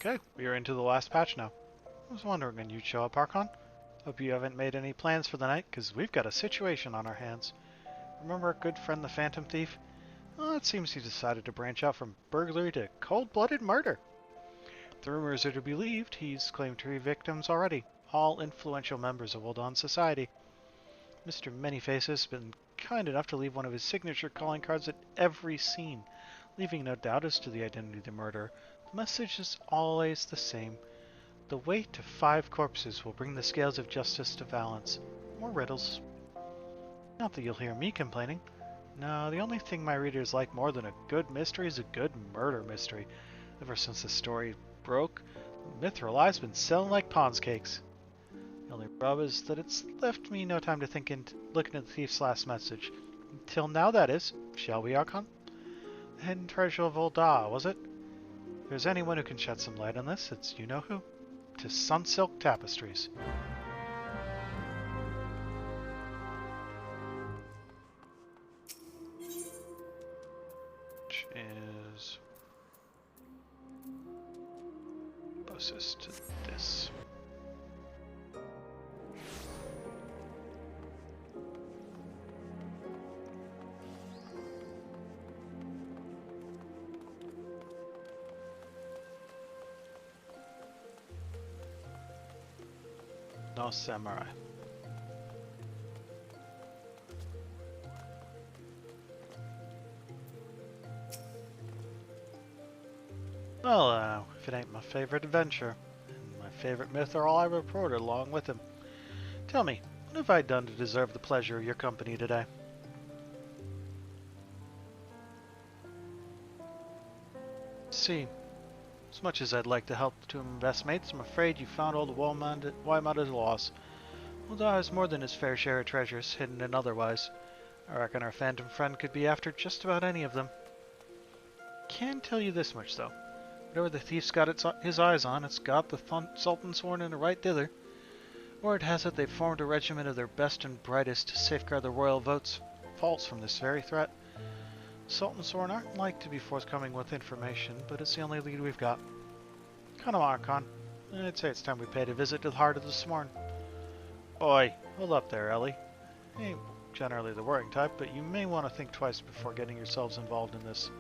Okay, we are into the last patch now. I was wondering when you'd show up, Archon. Hope you haven't made any plans for the night, because we've got a situation on our hands. Remember our good friend the Phantom Thief? Well, it seems he decided to branch out from burglary to cold-blooded murder. If the rumors are to be believed, he's claimed 3 victims already, all influential members of Ul'dahn society. Mr. Manyface has been kind enough to leave one of his signature calling cards at every scene, leaving no doubt as to the identity of the murderer. The message is always the same. The weight of 5 corpses will bring the scales of justice to balance. More riddles. Not that you'll hear me complaining. No, the only thing my readers like more than a good mystery is a good murder mystery. Ever since the story broke, Mithril Eye's been selling like Pond's cakes. The only rub is that it's left me no time to think and looking at the thief's last message. Until now, that is. Shall we, Archon? The hidden treasure of Ul'dah, was it? If there's anyone who can shed some light on this, it's you-know-who. To Sunsilk Tapestries. Which is closest to this. No samurai. Well, if it ain't my favorite adventure, and my favorite Mithril Eye reporter along with him. Tell me, what have I done to deserve the pleasure of your company today? See, as much as I'd like to help the 2 investmates, I'm afraid you found all the Wymounted loss. Ul'dahn has more than his fair share of treasures, hidden and otherwise. I reckon our phantom friend could be after just about any of them. Can tell you this much, though. Whatever the thief's got his eyes on, it's got the Sultan sworn in a right thither. Word has it they've formed a regiment of their best and brightest to safeguard the royal votes false from this very threat. Sultan Sworn aren't like to be forthcoming with information, but it's the only lead we've got. Come on, Archon. I'd say it's time we paid a visit to the heart of the Sworn. Oi, hold up there, Ellie. Ain't generally the worrying type, but you may want to think twice before getting yourselves involved in this.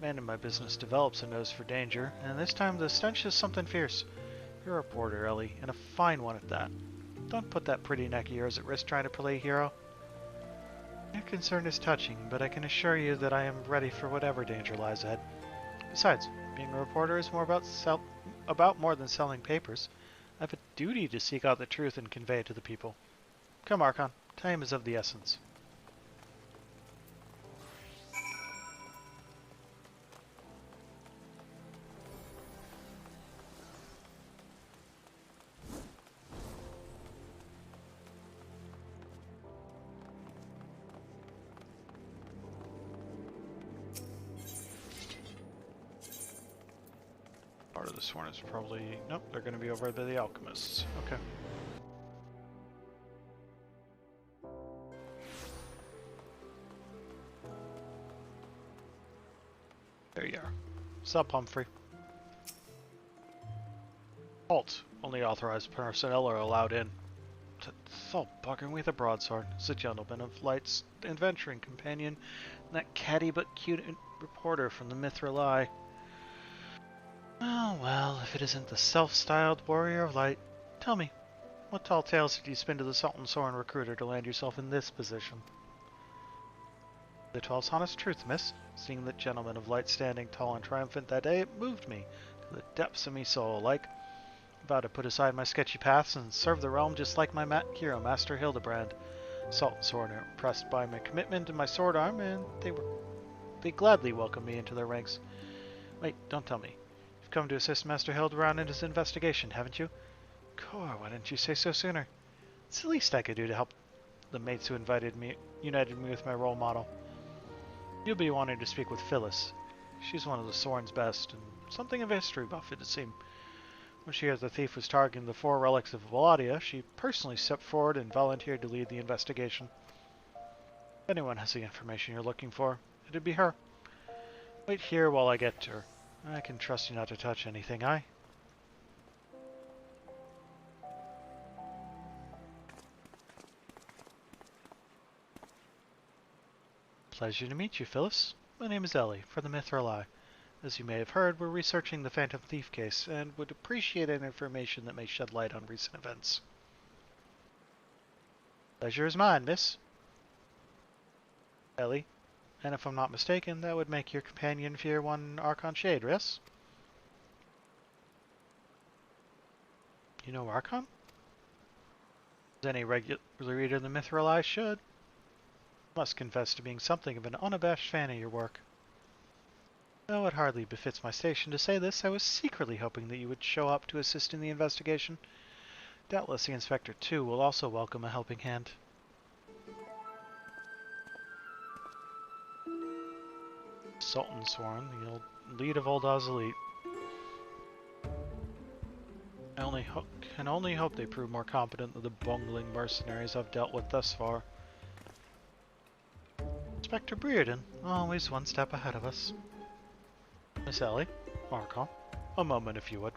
Man in my business develops a nose for danger, and this time the stench is something fierce. You're a reporter, Ellie, and a fine one at that. Don't put that pretty neck of yours at risk trying to play hero. Your concern is touching, but I can assure you that I am ready for whatever danger lies ahead. Besides, being a reporter is about more than selling papers. I have a duty to seek out the truth and convey it to the people. Come, Archon, time is of the essence. Part of this one is probably... Nope, they're going to be over by the alchemists. Okay. There you are. Sup, Humphrey. Halt. Only authorized personnel are allowed in. So buggering with a broadsword. It's a gentleman of light's adventuring companion, and that catty but cute reporter from the Mithril Eye. Oh, well, if it isn't the self-styled warrior of light. Tell me, what tall tales did you spin to the Sultan Soren recruiter to land yourself in this position? The 12's honest truth, miss. Seeing that gentleman of light standing tall and triumphant that day, it moved me to the depths of me soul, like about to put aside my sketchy paths and serve the realm just like my hero, Master Hildibrand. Sultan Soren are impressed by my commitment and my sword arm, and they gladly welcomed me into their ranks. Wait, don't tell me. Come to assist Master Hildibrand in his investigation, haven't you? Core, why didn't you say so sooner? It's the least I could do to help the mates who united me with my role model. You'll be wanting to speak with Phyllis. She's one of the Soren's best, and something of a history buff, it'd seem. When she heard the thief was targeting the 4 relics of Valladia, she personally stepped forward and volunteered to lead the investigation. If anyone has the information you're looking for, it'd be her. Wait here while I get to her. I can trust you not to touch anything, aye? Pleasure to meet you, Phyllis. My name is Ellie, for the Mithril Eye. As you may have heard, we're researching the Phantom Thief case, and would appreciate any information that may shed light on recent events. Pleasure is mine, miss. Ellie, and if I'm not mistaken, that would make your companion fear one Archon Shade, yes? You know Archon? As any regular reader of the Mithril Eye should. Must confess to being something of an unabashed fan of your work. Though it hardly befits my station to say this, I was secretly hoping that you would show up to assist in the investigation. Doubtless the Inspector, too, will also welcome a helping hand. Sultan Sworn, the old lead of Old Elite. I can only hope they prove more competent than the bungling mercenaries I've dealt with thus far. Inspector Brereton, always one step ahead of us. Miss Ellie, Archon, a moment if you would.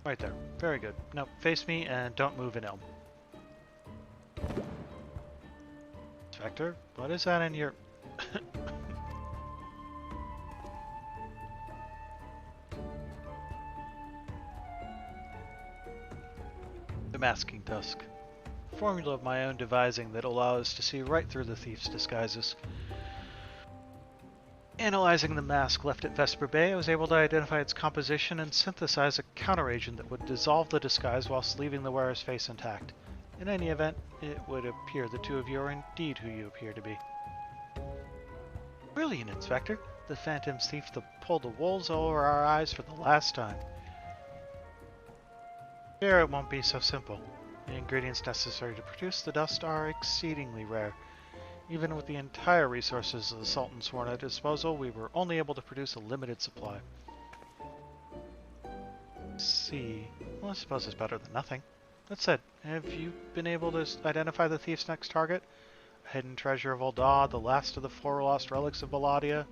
Right there. Very good. Now, face me and don't move an elm. Inspector, what is that in your... The masking dusk. A formula of my own devising that allows us to see right through the thief's disguises. Analyzing the mask left at Vesper Bay, I was able to identify its composition and synthesize a counteragent that would dissolve the disguise whilst leaving the wearer's face intact. In any event, it would appear the two of you are indeed who you appear to be. Brilliant, Inspector. The Phantom's thief pulled the wolves over our eyes for the last time. Fear it won't be so simple. The ingredients necessary to produce the dust are exceedingly rare. Even with the entire resources of the Sultan Sworn at disposal, we were only able to produce a limited supply. See, well, I suppose it's better than nothing. That said, have you been able to identify the thief's next target? A hidden treasure of Ul'dah, the last of the four lost relics of Baladia?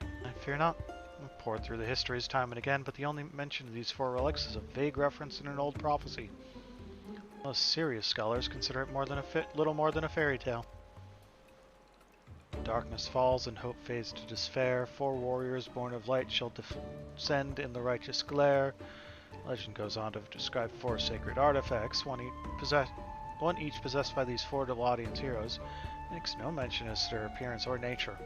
I fear not. I've pored through the histories time and again, but the only mention of these four relics is a vague reference in an old prophecy. Most serious scholars consider it little more than a fairy tale. Darkness falls and hope fades to despair. Four warriors born of light shall descend in the righteous glare. Legend goes on to describe four sacred artifacts, one each possessed by these four Deladian's heroes. Makes no mention as to their appearance or nature.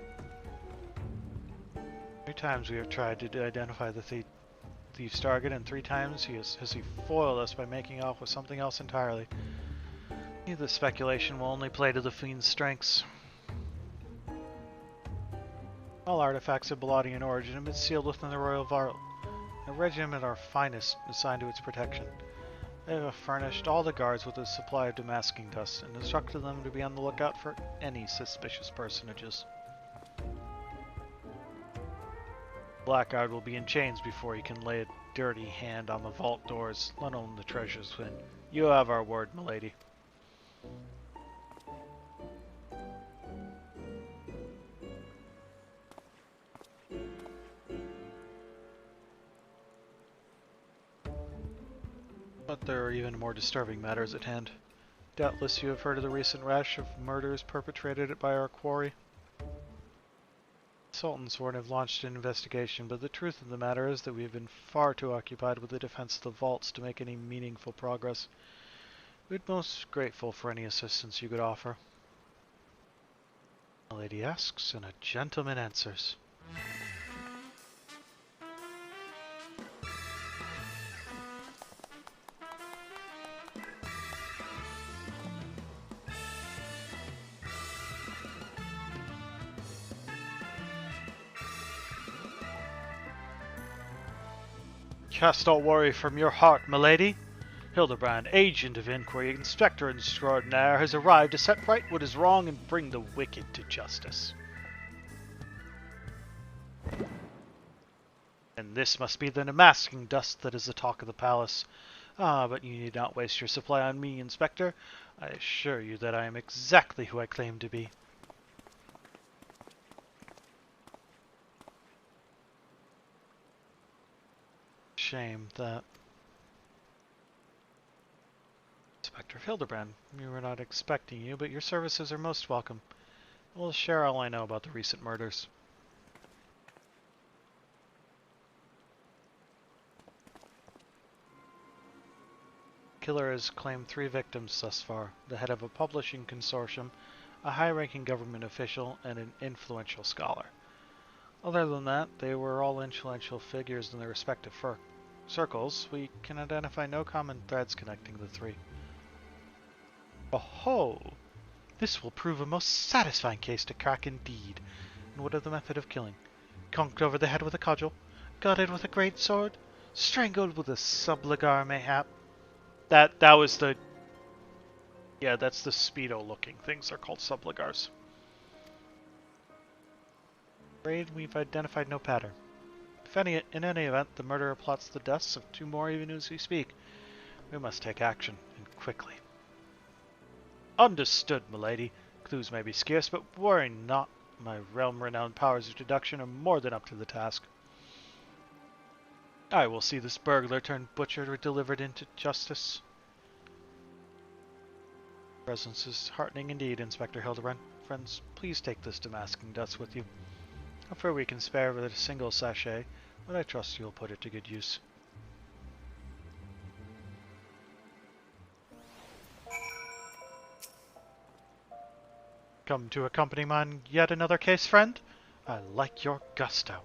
3 times we have tried to identify the thief's target, and 3 times has he foiled us by making off with something else entirely. Needless speculation will only play to the fiend's strengths. All artifacts of Baladian origin have been sealed within the royal vault, a regiment our finest assigned to its protection. They have furnished all the guards with a supply of demasking dust, and instructed them to be on the lookout for any suspicious personages. Blackguard will be in chains before he can lay a dirty hand on the vault doors, let alone the treasures within. You have our word, milady. But there are even more disturbing matters at hand. Doubtless you have heard of the recent rash of murders perpetrated by our quarry. Sultan Sworn have launched an investigation, but the truth of the matter is that we have been far too occupied with the defense of the vaults to make any meaningful progress. We'd be most grateful for any assistance you could offer. A lady asks, and a gentleman answers. Cast all worry from your heart, milady. Hildibrand, agent of inquiry, inspector extraordinaire, has arrived to set right what is wrong and bring the wicked to justice. And this must be the demasking dust that is the talk of the palace. Ah, but you need not waste your supply on me, Inspector. I assure you that I am exactly who I claim to be. shame that... Inspector Hildibrand, we were not expecting you, but your services are most welcome. We'll share all I know about the recent murders. Killer has claimed 3 victims thus far, the head of a publishing consortium, a high-ranking government official, and an influential scholar. Other than that, they were all influential figures in their respective circles. We can identify no common threads connecting the 3. Oh-ho! This will prove a most satisfying case to crack indeed. And what of the method of killing? Conked over the head with a cudgel? Gutted with a great sword? Strangled with a subligar, mayhap? That was the... Yeah, that's the Speedo-looking things. They're called subligars. Afraid we've identified no pattern. In any event, the murderer plots the deaths of 2 more even as we speak. We must take action, and quickly. Understood, milady. Clues may be scarce, but worry not. My realm-renowned powers of deduction are more than up to the task. I will see this burglar turned butcher delivered into justice. Presence is heartening indeed, Inspector Hildibrand. Friends, please take this demasking dust with you. I'm sure we can spare with a single sachet, but I trust you'll put it to good use. Come to accompany me on yet another case, friend? I like your gusto.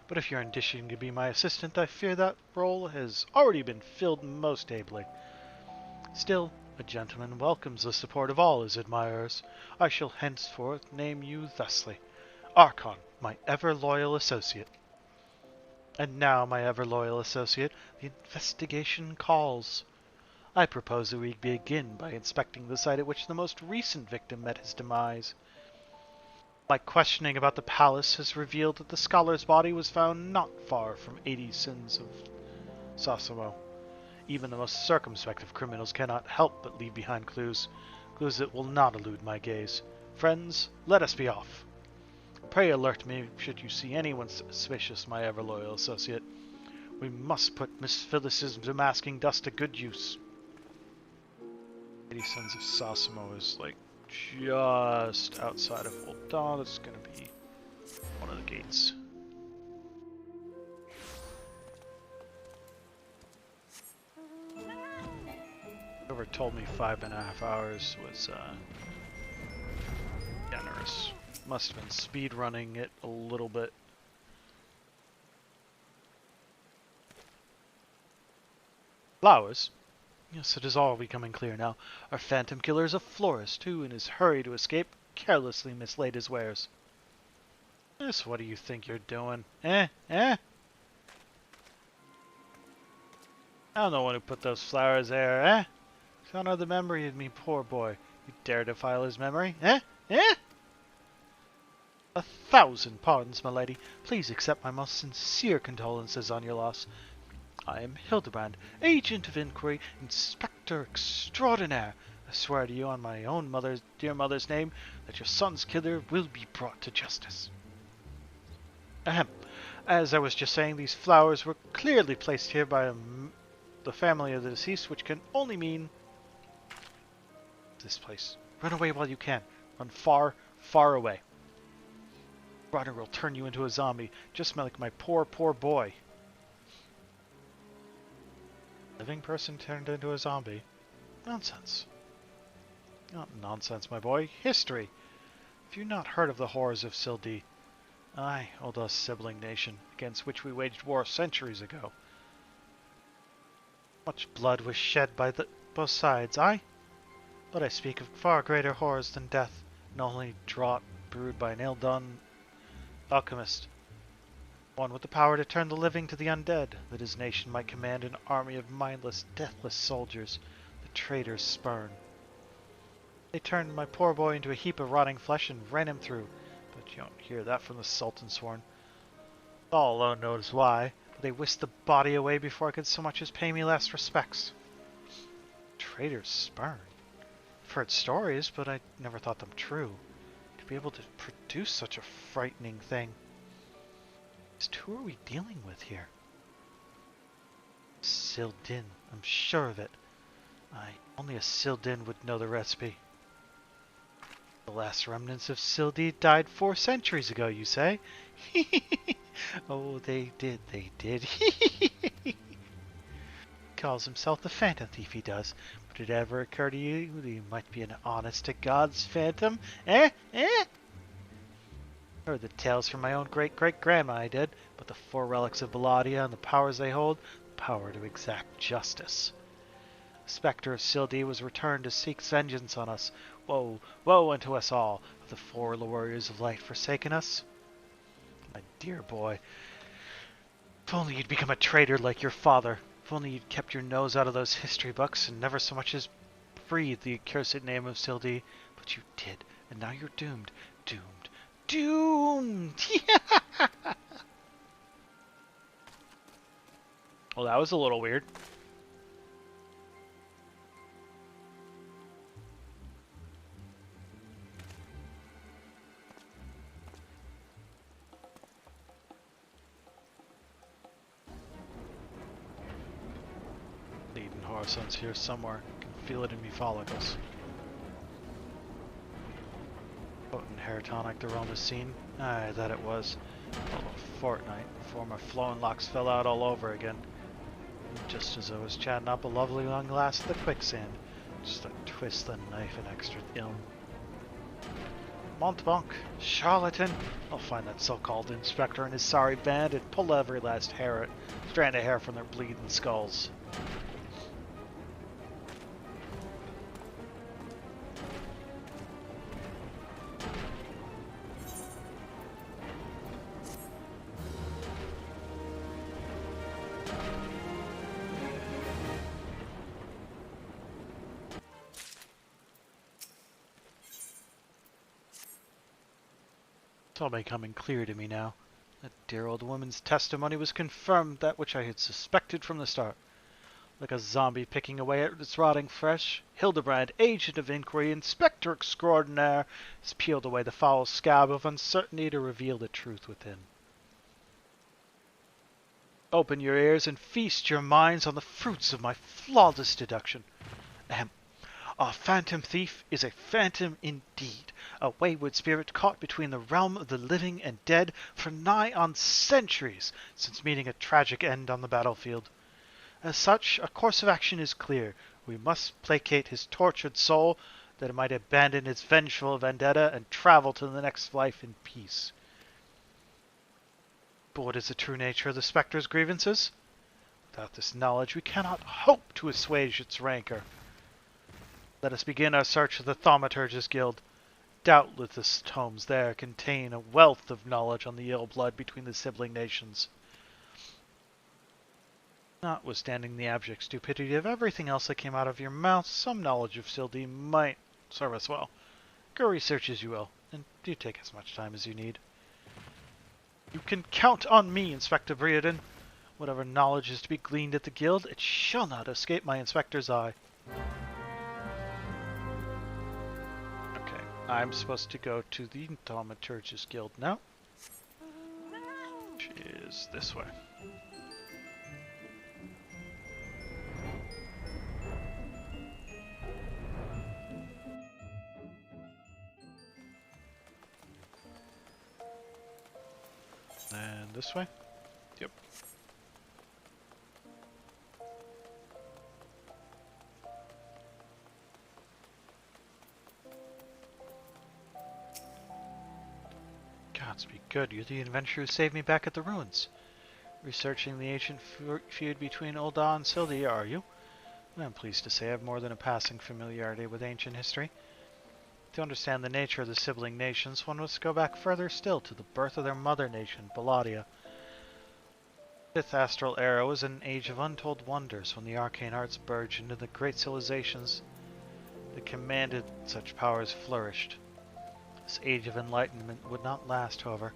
But if you're ambitious to be my assistant, I fear that role has already been filled most ably. Still, a gentleman welcomes the support of all his admirers. I shall henceforth name you thusly. Archon, my ever-loyal associate. And now, my ever-loyal associate, the investigation calls. I propose that we begin by inspecting the site at which the most recent victim met his demise. My questioning about the palace has revealed that the scholar's body was found not far from 80 sins of Sasamo. Even the most circumspect of criminals cannot help but leave behind clues that will not elude my gaze. Friends, let us be off. Pray alert me should you see anyone suspicious, my ever-loyal associate. We must put Miss Phyllis's demasking dust to good use. 80 Sons of Sasamo is like just outside of Old Dawn. That's going to be one of the gates. Whoever told me 5.5 hours was generous. Must have been speed running it a little bit. Flowers? Yes, it is all becoming clear now. Our phantom killer is a florist who, in his hurry to escape, carelessly mislaid his wares. Yes, what do you think you're doing? Eh? I'm the one who put those flowers there, eh? Can't honor the memory of me, poor boy. You dare defile his memory, eh? 1,000 pardons, my lady. Please accept my most sincere condolences on your loss. I am Hildibrand, agent of inquiry, inspector extraordinaire. I swear to you on my own dear mother's name that your son's killer will be brought to justice. Ahem. As I was just saying, these flowers were clearly placed here by the family of the deceased, which can only mean this place. Run away while you can. Run far, far away. Runner will turn you into a zombie, just like my poor boy. Living person turned into a zombie? Nonsense. Not nonsense, my boy. History. Have you not heard of the horrors of Sil'dih? Aye, old sibling nation, against which we waged war centuries ago. Much blood was shed by both sides, aye? But I speak of far greater horrors than death, and only draught brewed by an ill-done alchemist. One with the power to turn the living to the undead, that his nation might command an army of mindless, deathless soldiers, the traitors spurn. They turned my poor boy into a heap of rotting flesh and ran him through, but you don't hear that from the Sultan Sworn. All alone knows why, but they whisked the body away before I could so much as pay me last respects. Traitors spurn. I've heard stories, but I never thought them true. To be able to produce such a frightening thing. Just who are we dealing with here? Sil'dih, I'm sure of it. Only a Sil'dih would know the recipe. The last remnants of Sil'dih died 4 centuries ago, you say? Oh, they did. Calls himself the Phantom Thief, he does. But did it ever occur to you that he might be an honest-to-God's phantom? Eh? I heard the tales from my own great-great-grandma, I did, but the 4 relics of Belladia and the powers they hold, the power to exact justice. The specter of Sil'dih was returned to seek vengeance on us. Woe, woe unto us all! Have the 4 warriors of light forsaken us? My dear boy, if only you'd become a traitor like your father. If only you'd kept your nose out of those history books and never so much as breathed the accursed name of Sil'dih. But you did, and now you're doomed. Doomed! Well, that was a little weird. Leading Horizon's here somewhere. I can feel it in me follicles. Potent hair tonic to roam the scene? Aye, that it was. Well, a fortnight before my flowing locks fell out all over again. Just as I was chatting up a lovely long glass of the quicksand, just a twist the knife and extra ill. Montbank, charlatan! I'll find that so-called inspector and his sorry band and pull every last strand of hair from their bleeding skulls. It's all becoming clear to me now. That dear old woman's testimony was confirmed that which I had suspected from the start. Like a zombie picking away at its rotting flesh, Hildibrand, agent of inquiry, inspector extraordinaire, has peeled away the foul scab of uncertainty to reveal the truth within. Open your ears and feast your minds on the fruits of my flawless deduction. Ahem. A phantom thief is a phantom indeed, a wayward spirit caught between the realm of the living and dead for nigh on centuries since meeting a tragic end on the battlefield. As such, a course of action is clear. We must placate his tortured soul that it might abandon its vengeful vendetta and travel to the next life in peace. But what is the true nature of the spectre's grievances? Without this knowledge, we cannot hope to assuage its rancor. Let us begin our search of the Thaumaturgist Guild. Doubtless the tomes there contain a wealth of knowledge on the ill blood between the sibling nations. Notwithstanding the abject stupidity of everything else that came out of your mouth, some knowledge of Sil'dih might serve us well. Go research as you will, and do take as much time as you need. You can count on me, Inspector Brereton. Whatever knowledge is to be gleaned at the guild, it shall not escape my inspector's eye. Okay, I'm supposed to go to the Thaumaturgist Guild now, which is this way. And this way? Yep. Gods be good, you're the adventurer who saved me back at the ruins. Researching the ancient feud between Ul'dah and Sil'dih, are you? I'm pleased to say I have more than a passing familiarity with ancient history. To understand the nature of the sibling nations, one must go back further still to the birth of their mother nation, Belladia. The 5th astral era was an age of untold wonders when the arcane arts burgeoned into the great civilizations that commanded such powers flourished. This age of enlightenment would not last, however.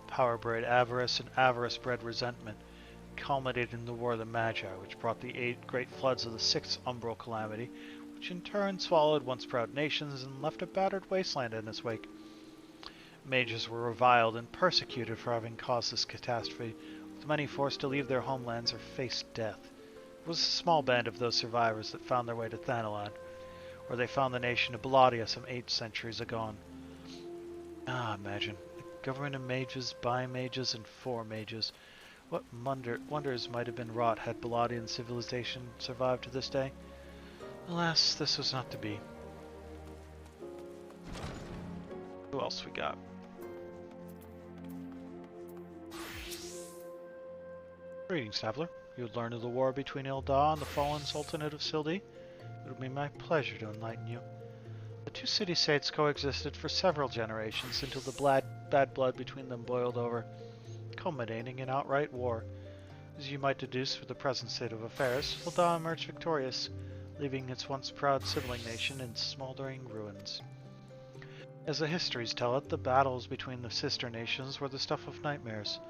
Power bred avarice and avarice bred resentment, culminated in the War of the Magi, which brought the 8 great floods of the 6th umbral calamity, which in turn swallowed once proud nations and left a battered wasteland in its wake. Mages were reviled and persecuted for having caused this catastrophe, with many forced to leave their homelands or face death. It was a small band of those survivors that found their way to Thanalan, where they found the nation of Belladia some 8 centuries ago. Ah, imagine. A government of mages, bi-mages, and 4 mages. What wonders might have been wrought had Belladian civilization survived to this day? Alas, this was not to be. Who else we got? Greetings, traveler. You would learn of the war between Sil'dih and the fallen Sultanate of Sil'dih. It would be my pleasure to enlighten you. The 2 city-states coexisted for several generations until the bad blood between them boiled over, culminating in outright war. As you might deduce from the present state of affairs, Sil'dih emerged victorious, leaving its once proud sibling nation in smoldering ruins. As the histories tell it, the battles between the sister nations were the stuff of nightmares.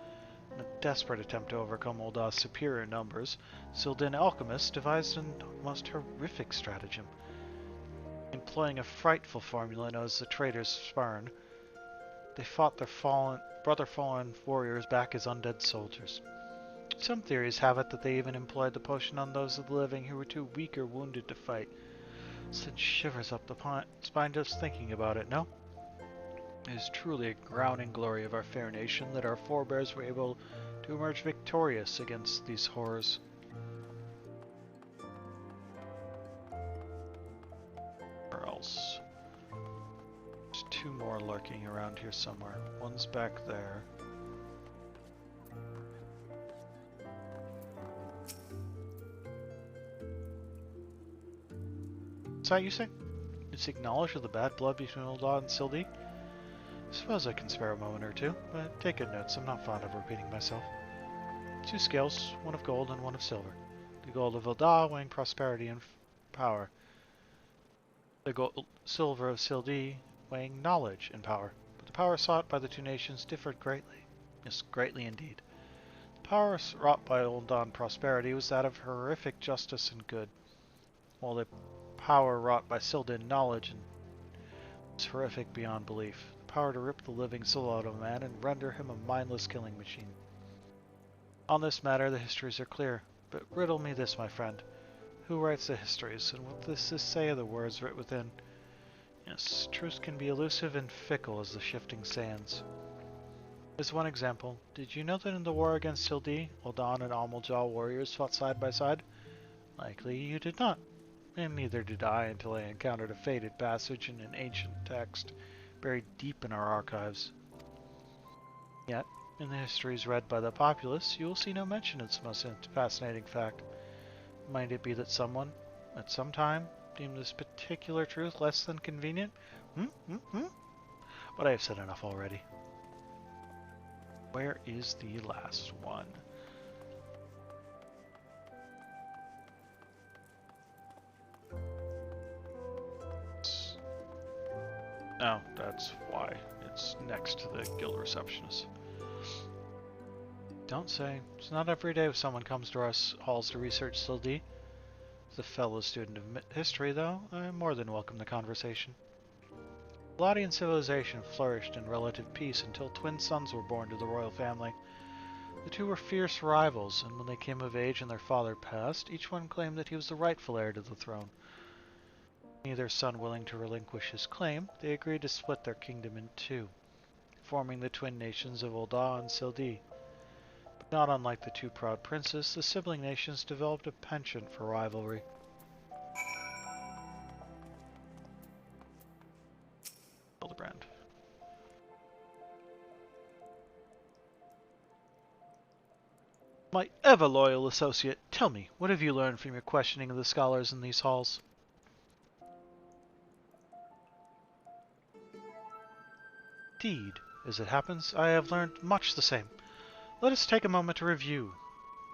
In a desperate attempt to overcome Sil'dih's superior numbers, Sil'dih alchemists devised a most horrific stratagem. Employing a frightful formula known as the Traitor's Spurn, they fought their fallen warriors back as undead soldiers. Some theories have it that they even employed the potion on those of the living who were too weak or wounded to fight. Sends shivers up the spine just thinking about it, no? It is truly a crowning glory of our fair nation that our forebears were able to emerge victorious against these horrors. Where else? There's 2 more lurking around here somewhere. One's back there. Is that you say? It's acknowledged of the bad blood between Sil'dih and Sil'dih? I suppose I can spare a moment or 2, but take good notes, I'm not fond of repeating myself. 2 scales, one of gold and one of silver. The gold of Sil'dih weighing prosperity and power. The silver of Sil'dih weighing knowledge and power. But the power sought by the 2 nations differed greatly. Yes, greatly indeed. The power wrought by Sil'dih prosperity was that of horrific justice and good, while the power wrought by Sil'dih knowledge was horrific beyond belief. Power to rip the living soul out of a man and render him a mindless killing machine. On this matter the histories are clear, but riddle me this, my friend. Who writes the histories, and what does this say of the words writ within? Yes, truth can be elusive and fickle as the shifting sands. As one example, did you know that in the war against Sil'dih, Sil'dih and Amalj'aa warriors fought side by side? Likely you did not, and neither did I until I encountered a faded passage in an ancient text buried deep in our archives. Yet, in the histories read by the populace, you will see no mention of this most fascinating fact. Might it be that someone, at some time, deemed this particular truth less than convenient? But I have said enough already. Where is the last one? Oh, that's why. It's next to the guild receptionist. Don't say. It's not every day someone comes to our halls to research Sil'dih. As a fellow student of history, though, I more than welcome the conversation. Belladian civilization flourished in relative peace until 2 sons were born to the royal family. The 2 were fierce rivals, and when they came of age and their father passed, each one claimed that he was the rightful heir to the throne. Neither son willing to relinquish his claim, they agreed to split their kingdom in 2, forming the twin nations of Sil'dih and Sil'dih. But not unlike the 2 proud princes, the sibling nations developed a penchant for rivalry. Hildibrand. My ever-loyal associate, tell me, what have you learned from your questioning of the scholars in these halls? Indeed, as it happens, I have learned much the same. Let us take a moment to review,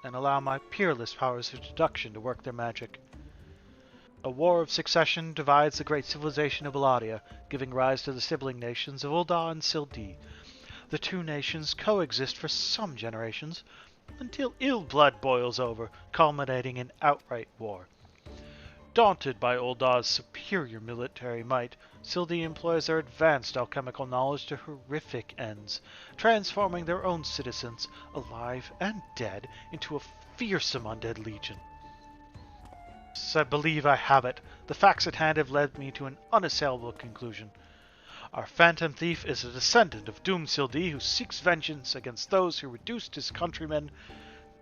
and allow my peerless powers of deduction to work their magic. A war of succession divides the great civilization of Belladia, giving rise to the sibling nations of Sil'dih and Sil'dih. The 2 nations coexist for some generations, until ill blood boils over, culminating in outright war. Daunted by Sil'dih's superior military might, Sil'dih employs their advanced alchemical knowledge to horrific ends, transforming their own citizens, alive and dead, into a fearsome undead legion. So I believe I have it. The facts at hand have led me to an unassailable conclusion. Our phantom thief is a descendant of doomed Sil'dih who seeks vengeance against those who reduced his countrymen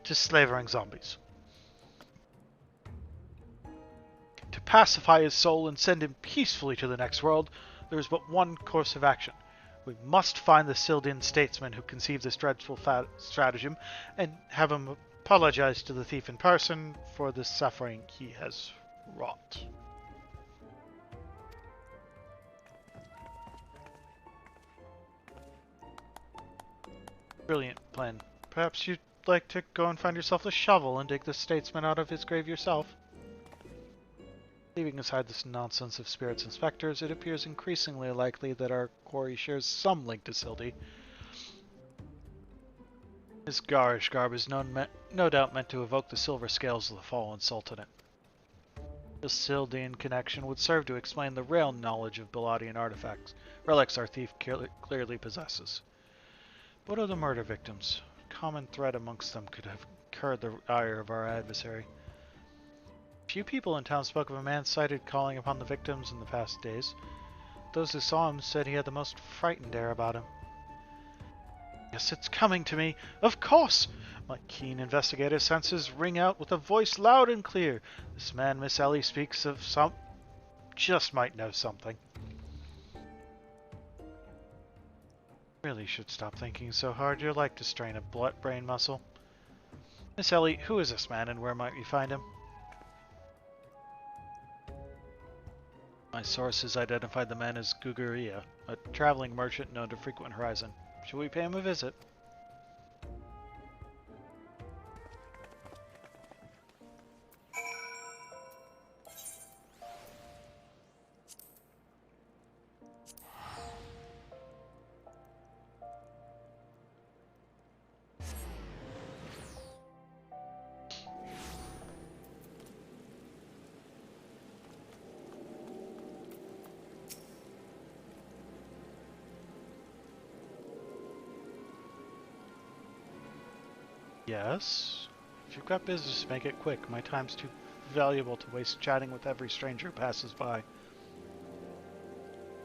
to slavering zombies. To pacify his soul and send him peacefully to the next world, there is but one course of action. We must find the Sil'dih statesman who conceived this dreadful stratagem and have him apologize to the thief in person for the suffering he has wrought. Brilliant plan. Perhaps you'd like to go and find yourself a shovel and dig the statesman out of his grave yourself? Leaving aside this nonsense of spirits and specters, it appears increasingly likely that our quarry shares some link to Sil'dih. His garish garb is no doubt meant to evoke the silver scales of the fallen sultanate. This Sil'dih connection would serve to explain the rare knowledge of Biladian artifacts, relics our thief clearly possesses. What are the murder victims? A common thread amongst them could have incurred the ire of our adversary. Few people in town spoke of a man sighted calling upon the victims in the past days. Those who saw him said he had the most frightened air about him. Yes, it's coming to me. Of course! My keen investigator senses ring out with a voice loud and clear. This man Miss Ellie speaks of just might know something. Really should stop thinking so hard. You're like to strain a brain muscle. Miss Ellie, who is this man and where might we find him? My sources identified the man as Guguria, a traveling merchant known to frequent Horizon. Should we pay him a visit? Yes? If you've got business, make it quick. My time's too valuable to waste chatting with every stranger who passes by.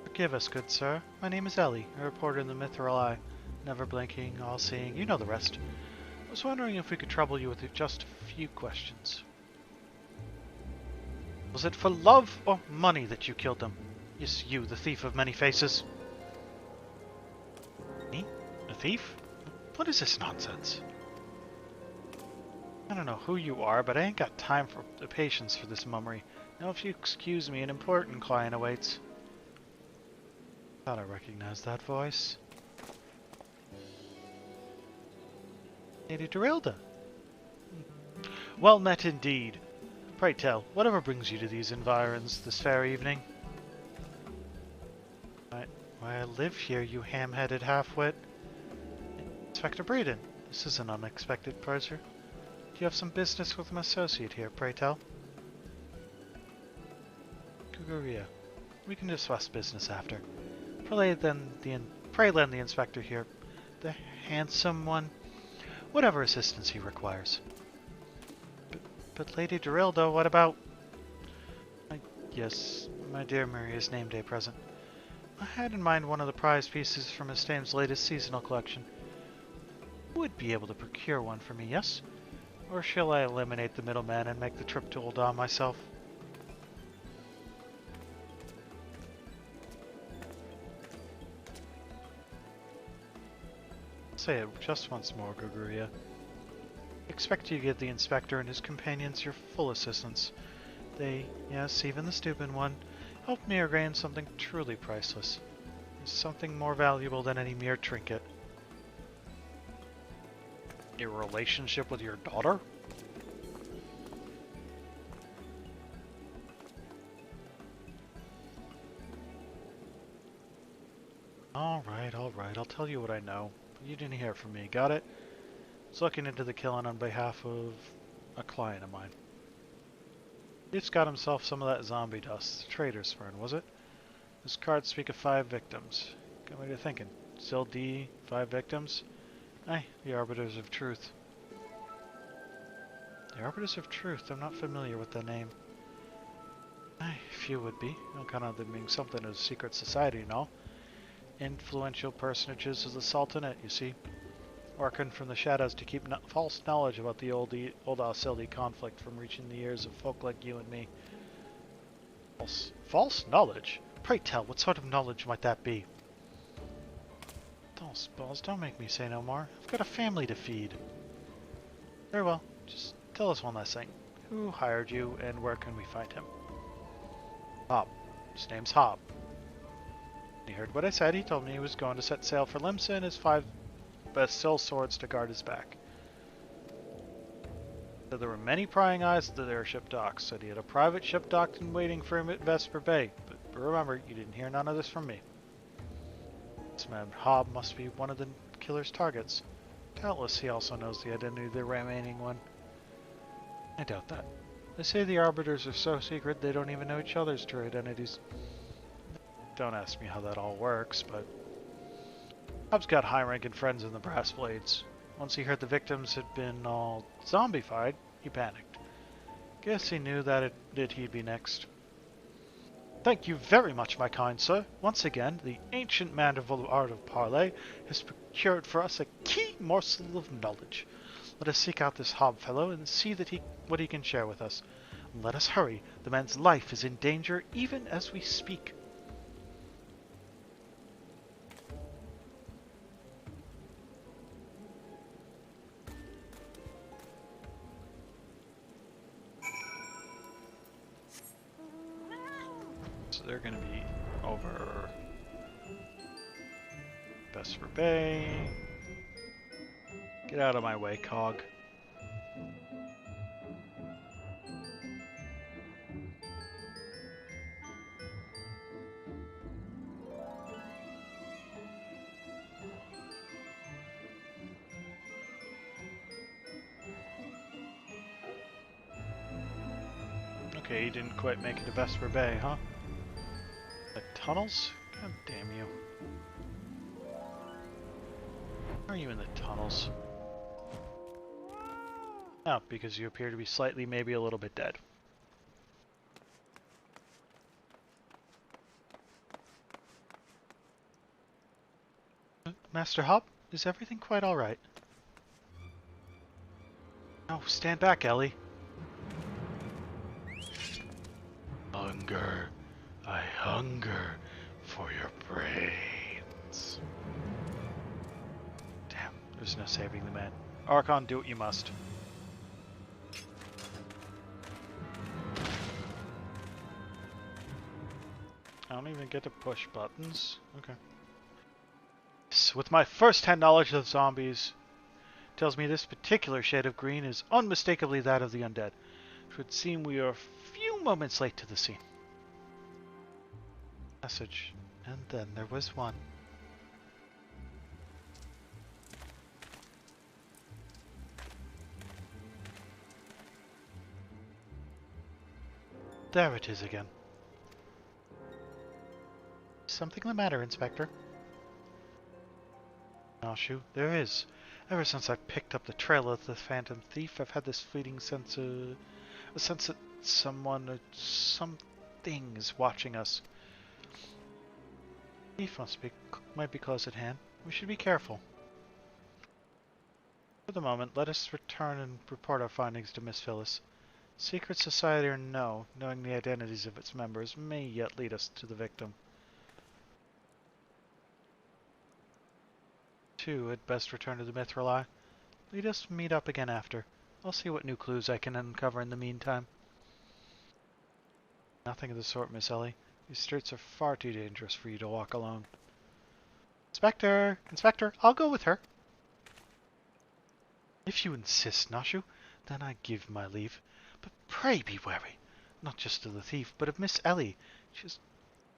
Forgive us, good sir. My name is Ellie, a reporter in the Mithril Eye. Never blinking, all-seeing, you know the rest. I was wondering if we could trouble you with just a few questions. Was it for love or money that you killed them? Yes, you, the thief of many faces. Me? A thief? What is this nonsense? I don't know who you are, but I ain't got time for the patience for this mummery. Now if you excuse me, an important client awaits. Thought I recognized that voice. Lady Dorilda. Well met indeed. Pray tell, whatever brings you to these environs this fair evening? Why I live here, you ham-headed half-wit. Inspector Breeden, this is an unexpected pleasure. Do you have some business with an associate here, pray tell? Guguria, we can discuss business after. Pray lend the inspector here, the handsome one, whatever assistance he requires. But Lady Dorilda, what about... Yes, my dear Maria's name day present. I had in mind one of the prize pieces from Miss Dame's latest seasonal collection. Would be able to procure one for me, yes? Or shall I eliminate the middleman and make the trip to Ul'dah myself? Say it just once more, Guguria. Expect you to give the inspector and his companions your full assistance. They, yes, even the stupid one, helped me gain something truly priceless. Something more valuable than any mere trinket. Your relationship with your daughter? Alright, I'll tell you what I know. You didn't hear from me, got it? I was looking into the killing on behalf of a client of mine. He's got himself some of that zombie dust. The trader's fern, was it? His cards speak of 5 victims. Got me to thinking. Sil'dih, 5 victims? Aye, the Arbiters of Truth. The Arbiters of Truth, I'm not familiar with the name. Aye, few would be. On account of them being something of a secret society and all. Influential personages of the Sultanate, you see. Working from the shadows to keep false knowledge about the old Sil'dih conflict from reaching the ears of folk like you and me. False knowledge? Pray tell, what sort of knowledge might that be? Those balls, don't make me say no more. I've got a family to feed. Very well, just tell us one last thing. Who hired you, and where can we find him? Hob. His name's Hob. He heard what I said. He told me he was going to set sail for Limsa and his 5 best sill swords to guard his back. Said there were many prying eyes at the airship docks. Said he had a private ship docked and waiting for him at Vesper Bay. But remember, you didn't hear none of this from me. This man Hob must be one of the killer's targets. Doubtless he also knows the identity of the remaining one. I doubt that. They say the Arbiters are so secret they don't even know each other's true identities. Don't ask me how that all works, but Hob's got high-ranking friends in the Brass Blades. Once he heard the victims had been all zombified, he panicked. Guess he knew that he'd be next. Thank you very much, my kind sir. Once again, the ancient man of the art of parley has procured for us a key morsel of knowledge. Let us seek out this Hob fellow and see what he can share with us. And let us hurry. The man's life is in danger even as we speak. So they're going to be over Vesper Bay. Get out of my way, Cog. Okay, you didn't quite make it to Vesper Bay, huh? The tunnels? God damn you. Why are you in the tunnels? Oh, because you appear to be slightly, maybe a little bit dead. Master Hob, is everything quite alright? Oh, stand back, Ellie. Hunger. I hunger for your brains. Damn, there's no saving the man. Archon, do what you must. I don't even get to push buttons. Okay. So with my first-hand knowledge of zombies, tells me this particular shade of green is unmistakably that of the undead. It would seem we are a few moments late to the scene. Message. And then there was one. There it is again. Something the matter, Inspector? Oh, shoot, there is. Ever since I picked up the trail of the Phantom Thief, I've had this fleeting sense of... a sense that someone or something is watching us. Thief might be close at hand. We should be careful. For the moment, let us return and report our findings to Miss Phyllis. Secret society or no, knowing the identities of its members may yet lead us to the victim. Two, had best return to the Mithril Eye. Let us meet up again after. I'll see what new clues I can uncover in the meantime. Nothing of the sort, Miss Ellie. These streets are far too dangerous for you to walk alone. Inspector! Inspector, I'll go with her. If you insist, Nashu, then I give my leave. But pray be wary, not just of the thief, but of Miss Ellie. She's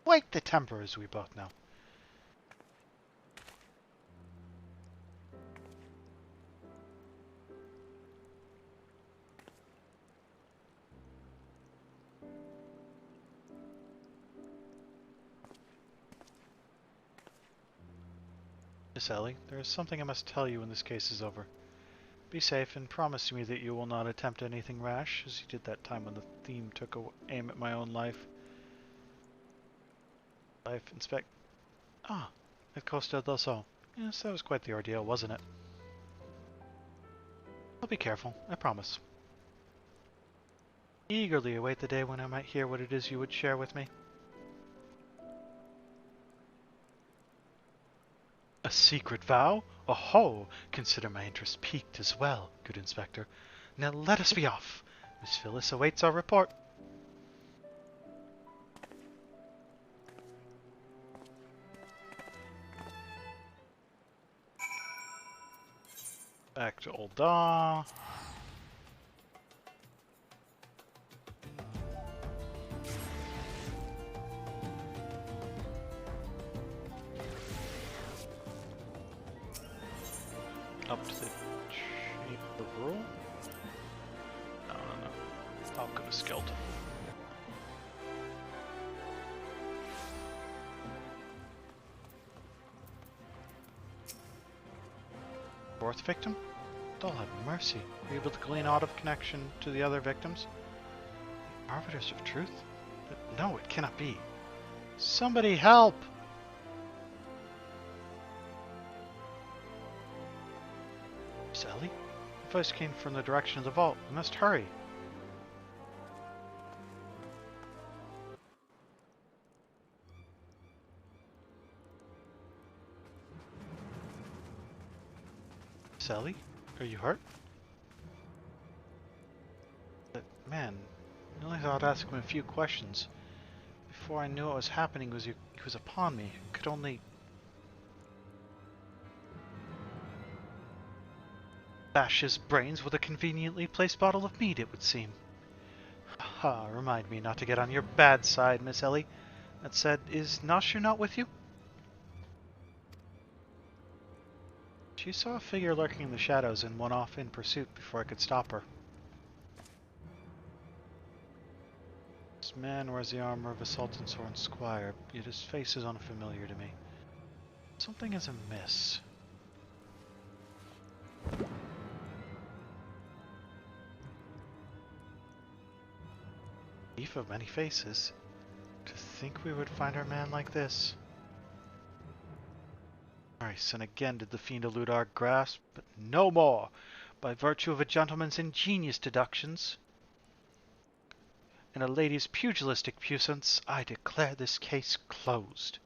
quite the temper, as we both know. Miss Ellie, there is something I must tell you when this case is over. Be safe and promise me that you will not attempt anything rash, as you did that time when the theme took aim at my own life. Life inspect. Ah, Miqo'te del Sol. Yes, that was quite the ordeal, wasn't it? I'll be careful, I promise. Eagerly await the day when I might hear what it is you would share with me. A secret vow? Oh, consider my interest piqued as well, good Inspector. Now let us be off. Miss Phyllis awaits our report. Back to Old Daw. Up to the shape of rule? No. Alchemist Guild. Fourth victim? God have mercy. Were you able to glean out of connection to the other victims? Arbiters of truth? But no, it cannot be. Somebody help! Sally? The voice came from the direction of the vault. We must hurry. Sally? Are you hurt? But man, I only thought I'd ask him a few questions. Before I knew what was happening, he was upon me. I could only bash his brains with a conveniently placed bottle of mead, it would seem. Ha, remind me not to get on your bad side, Miss Ellie. That said, is Nashu not with you? She saw a figure lurking in the shadows and went off in pursuit before I could stop her. This man wears the armor of a Sultan's sworn squire, yet his face is unfamiliar to me. Something is amiss. Thief of many faces. To think we would find our man like this. Thrice and again did the fiend elude our grasp, but no more, by virtue of a gentleman's ingenious deductions and a lady's pugilistic puissance, I declare this case closed.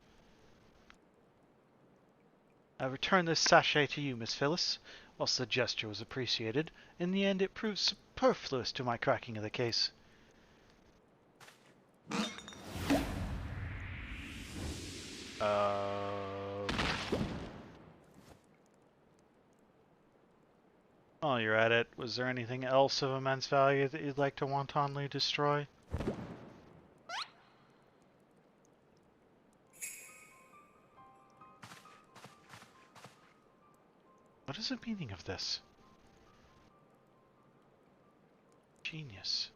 I return this sachet to you, Miss Phyllis. Whilst the gesture was appreciated, in the end it proved superfluous to my cracking of the case. While you're at it, was there anything else of immense value that you'd like to wantonly destroy? What is the meaning of this? Genius.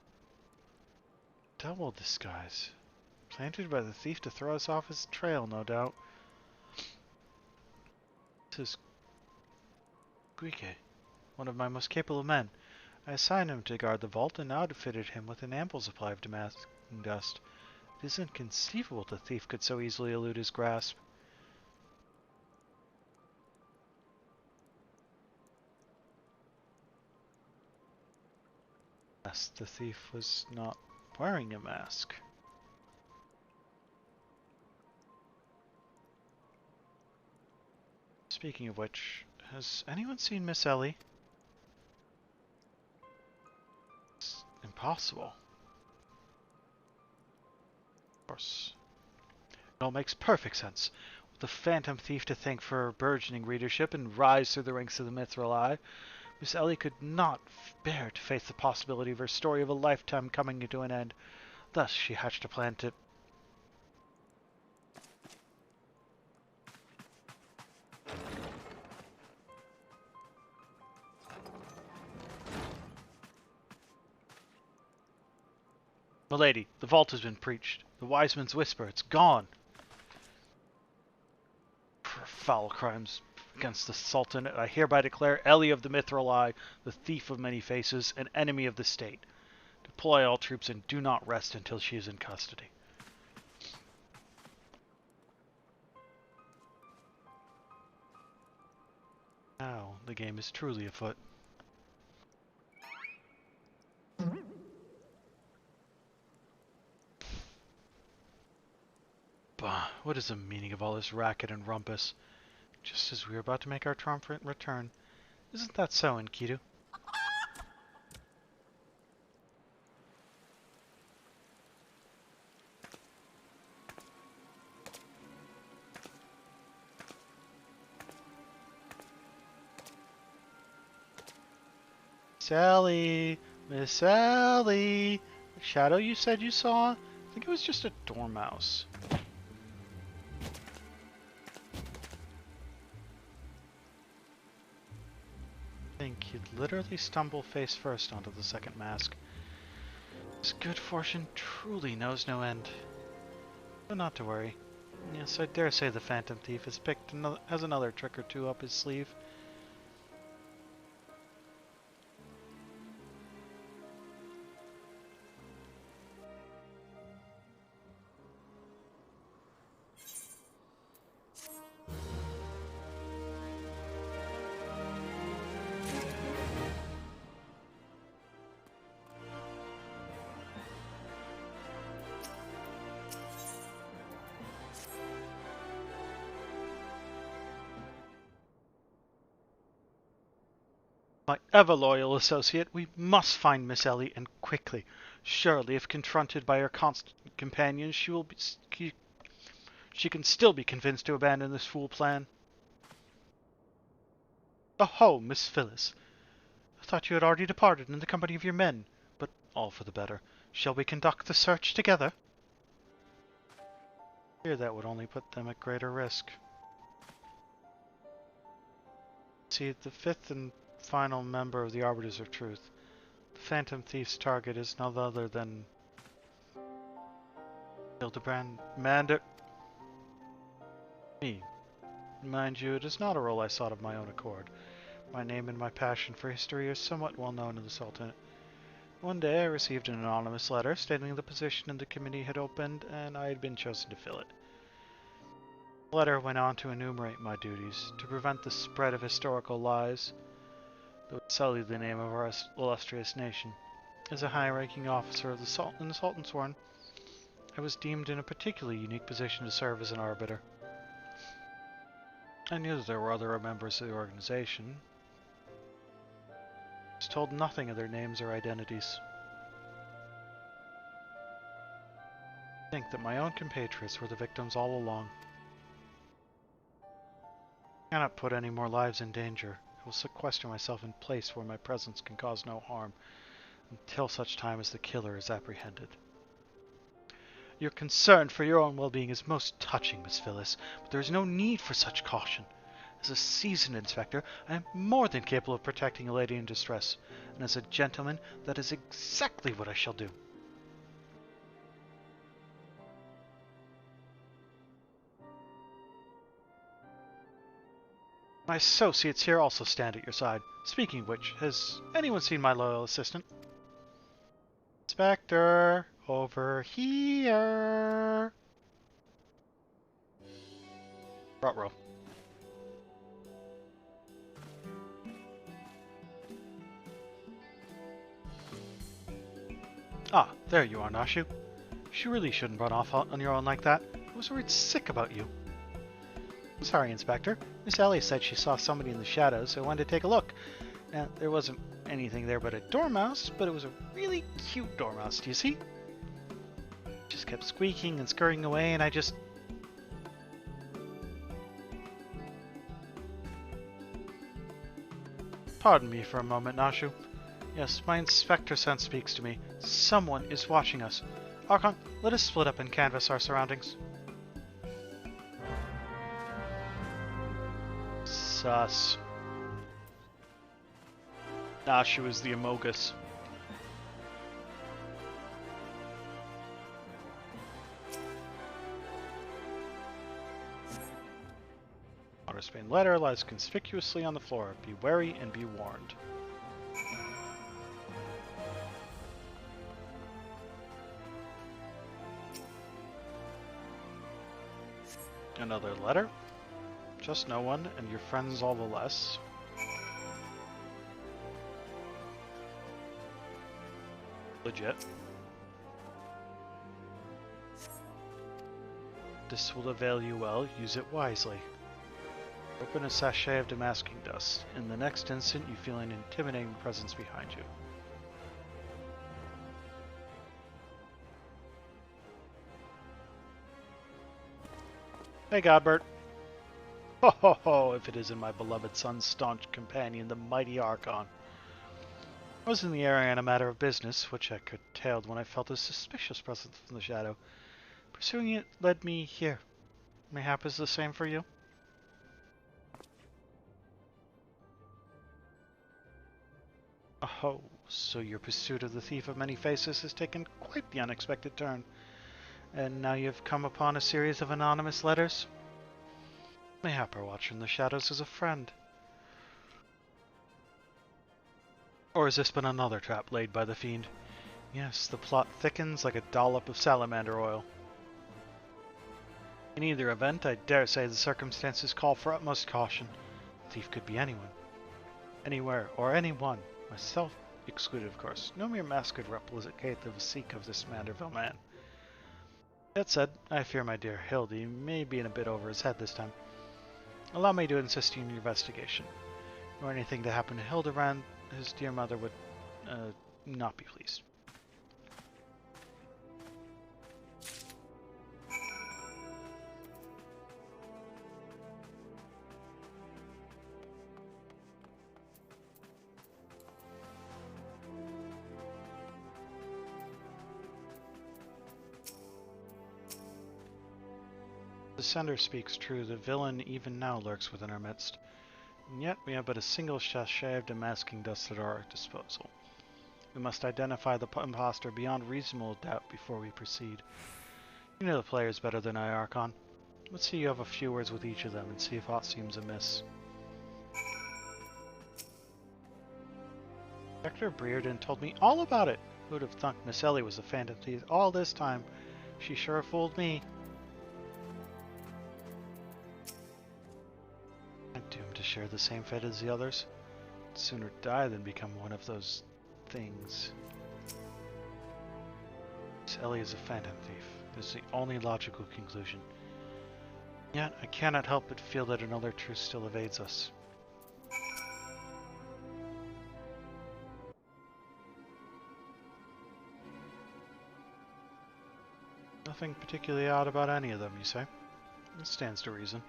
Double disguise. Planted by the thief to throw us off his trail, no doubt. This is Miqo'te, one of my most capable men. I assigned him to guard the vault and outfitted him with an ample supply of Damascus dust. It is inconceivable the thief could so easily elude his grasp. Yes, the thief was not wearing a mask. Speaking of which, has anyone seen Miss Ellie? It's impossible. Of course. It all makes perfect sense. With the phantom thief to thank for her burgeoning readership and rise through the ranks of the Mithril Eye, Miss Ellie could not bear to face the possibility of her story of a lifetime coming to an end. Thus she hatched a plan to... Milady, the vault has been breached. The wise man's whisper, it's gone. For foul crimes against the Sultan, I hereby declare Ellie of the Mithril Eye, the thief of many faces, an enemy of the state. Deploy all troops and do not rest until she is in custody. Now, the game is truly afoot. Bah, what is the meaning of all this racket and rumpus? Just as we were about to make our triumphant return. Isn't that so, Enkidu? Sally! Miss Sally! The shadow you said you saw? I think it was just a dormouse. I think you'd literally stumble face first onto the second mask. This good fortune truly knows no end. But not to worry. Yes, I dare say the Phantom Thief has another trick or two up his sleeve. My ever-loyal associate, we must find Miss Ellie, and quickly. Surely, if confronted by her constant companions, she can still be convinced to abandon this fool plan. Oh, Miss Phyllis. I thought you had already departed in the company of your men, but all for the better. Shall we conduct the search together? I fear that would only put them at greater risk. See, the fifth and final member of the Arbiters of Truth. The Phantom Thief's target is none other than Hildibrand. Me. Mind you, it is not a role I sought of my own accord. My name and my passion for history are somewhat well known in the Sultanate. One day I received an anonymous letter stating the position in the committee had opened and I had been chosen to fill it. The letter went on to enumerate my duties, to prevent the spread of historical lies, though it sullied the name of our illustrious nation. As a high-ranking officer of the Sultan's Sworn, I was deemed in a particularly unique position to serve as an arbiter. I knew that there were other members of the organization. I was told nothing of their names or identities. I think that my own compatriots were the victims all along. I cannot put any more lives in danger. I will sequester myself in a place where my presence can cause no harm, until such time as the killer is apprehended. Your concern for your own well-being is most touching, Miss Phyllis, but there is no need for such caution. As a seasoned inspector, I am more than capable of protecting a lady in distress, and as a gentleman, that is exactly what I shall do. My associates here also stand at your side. Speaking of which, has anyone seen my loyal assistant? Inspector, over here. Ruh-roh. Ah, there you are, Nashu. You really shouldn't run off on your own like that. I was worried sick about you. I'm sorry, Inspector. Miss Ellie said she saw somebody in the shadows, so I wanted to take a look. Now, there wasn't anything there but a dormouse, but it was a really cute dormouse, do you see? Just kept squeaking and scurrying away, and I just... Pardon me for a moment, Nashu. Yes, my inspector sense speaks to me. Someone is watching us. Archon, let us split up and canvass our surroundings. Sus. Nashu is the Amogus. Outer Spain letter lies conspicuously on the floor. Be wary and be warned. Another letter. Just no one, and your friends all the less. Legit. This will avail you well. Use it wisely. Open a sachet of demasking dust. In the next instant, you feel an intimidating presence behind you. Hey, Godbert. Ho ho ho, if it isn't my beloved son's staunch companion, the mighty Archon. I was in the area on a matter of business, which I curtailed when I felt a suspicious presence in the shadow. Pursuing it led me here. Mayhap is the same for you? Oh, so your pursuit of the Thief of Many Faces has taken quite the unexpected turn. And now you've come upon a series of anonymous letters? Mayhap our watcher in the shadows is a friend. Or has this been another trap laid by the fiend? Yes, the plot thickens like a dollop of salamander oil. In either event, I dare say the circumstances call for utmost caution. The thief could be anyone. Anywhere, or anyone. Myself excluded, of course. No mere mask could replicate the physique of this Manderville man. That said, I fear my dear Hildy may be in a bit over his head this time. Allow me to assist you in your investigation. Were anything to happen to Hildibrand, his dear mother would not be pleased. The sender speaks true. The villain even now lurks within our midst. And yet we have but a single sachet of demasking dust at our disposal. We must identify the imposter beyond reasonable doubt before we proceed. You know the players better than I, Archon. Let's see you have a few words with each of them and see if aught seems amiss. Dr. Brearden told me all about it. Who would have thunk Miss Ellie was a phantom thief all this time? She sure fooled me. I'm doomed to share the same fate as the others. I'd sooner die than become one of those things. Miss Ellie is a phantom thief. This is the only logical conclusion. Yet I cannot help but feel that another truth still evades us. Nothing particularly odd about any of them, you say? It stands to reason.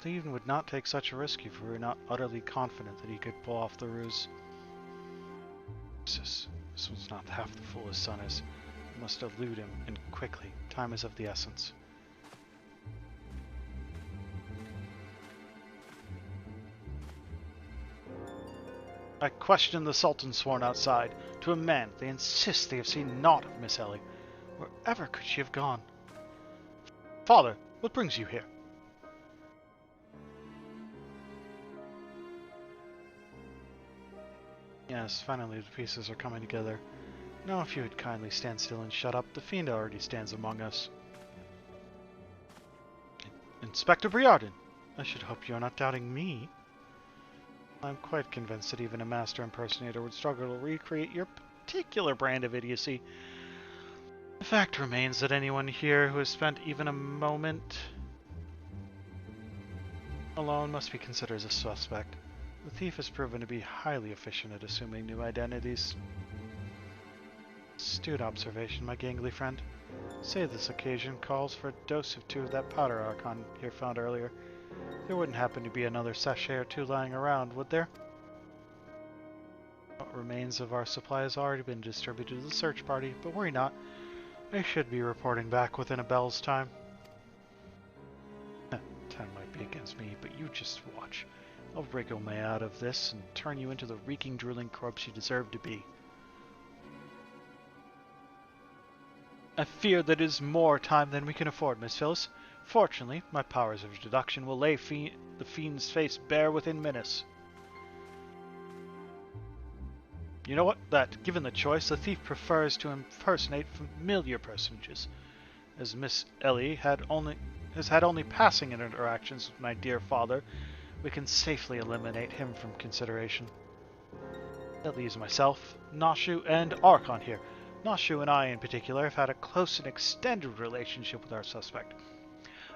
Cleveland would not take such a risk if we were not utterly confident that he could pull off the ruse. This one's not half the fool his son is. We must elude him, and quickly. Time is of the essence. I question the Sultan sworn outside. To a man, they insist they have seen naught of Miss Ellie. Wherever could she have gone? Father, what brings you here? Yes, finally the pieces are coming together. Now if you would kindly stand still and shut up, the fiend already stands among us. Inspector Brearden! I should hope you are not doubting me. I'm quite convinced that even a master impersonator would struggle to recreate your particular brand of idiocy. The fact remains that anyone here who has spent even a moment alone must be considered as a suspect. The thief has proven to be highly efficient at assuming new identities. Astute observation, my gangly friend. Say this occasion calls for a dose of 2 of that powder Archon here found earlier. There wouldn't happen to be another sachet or 2 lying around, would there? What remains of our supply has already been distributed to the search party, but worry not. They should be reporting back within a bell's time. Time might be against me, but you just watch. I'll wriggle my out of this and turn you into the reeking, drooling corpse you deserve to be. I fear that it is more time than we can afford, Miss Phyllis. Fortunately, my powers of deduction will lay the fiend's face bare within minutes. You know what? That, given the choice, the thief prefers to impersonate familiar personages. As Miss Ellie has had only passing interactions with my dear father, we can safely eliminate him from consideration. That leaves myself, Nashu, and Archon here. Nashu and I, in particular, have had a close and extended relationship with our suspect.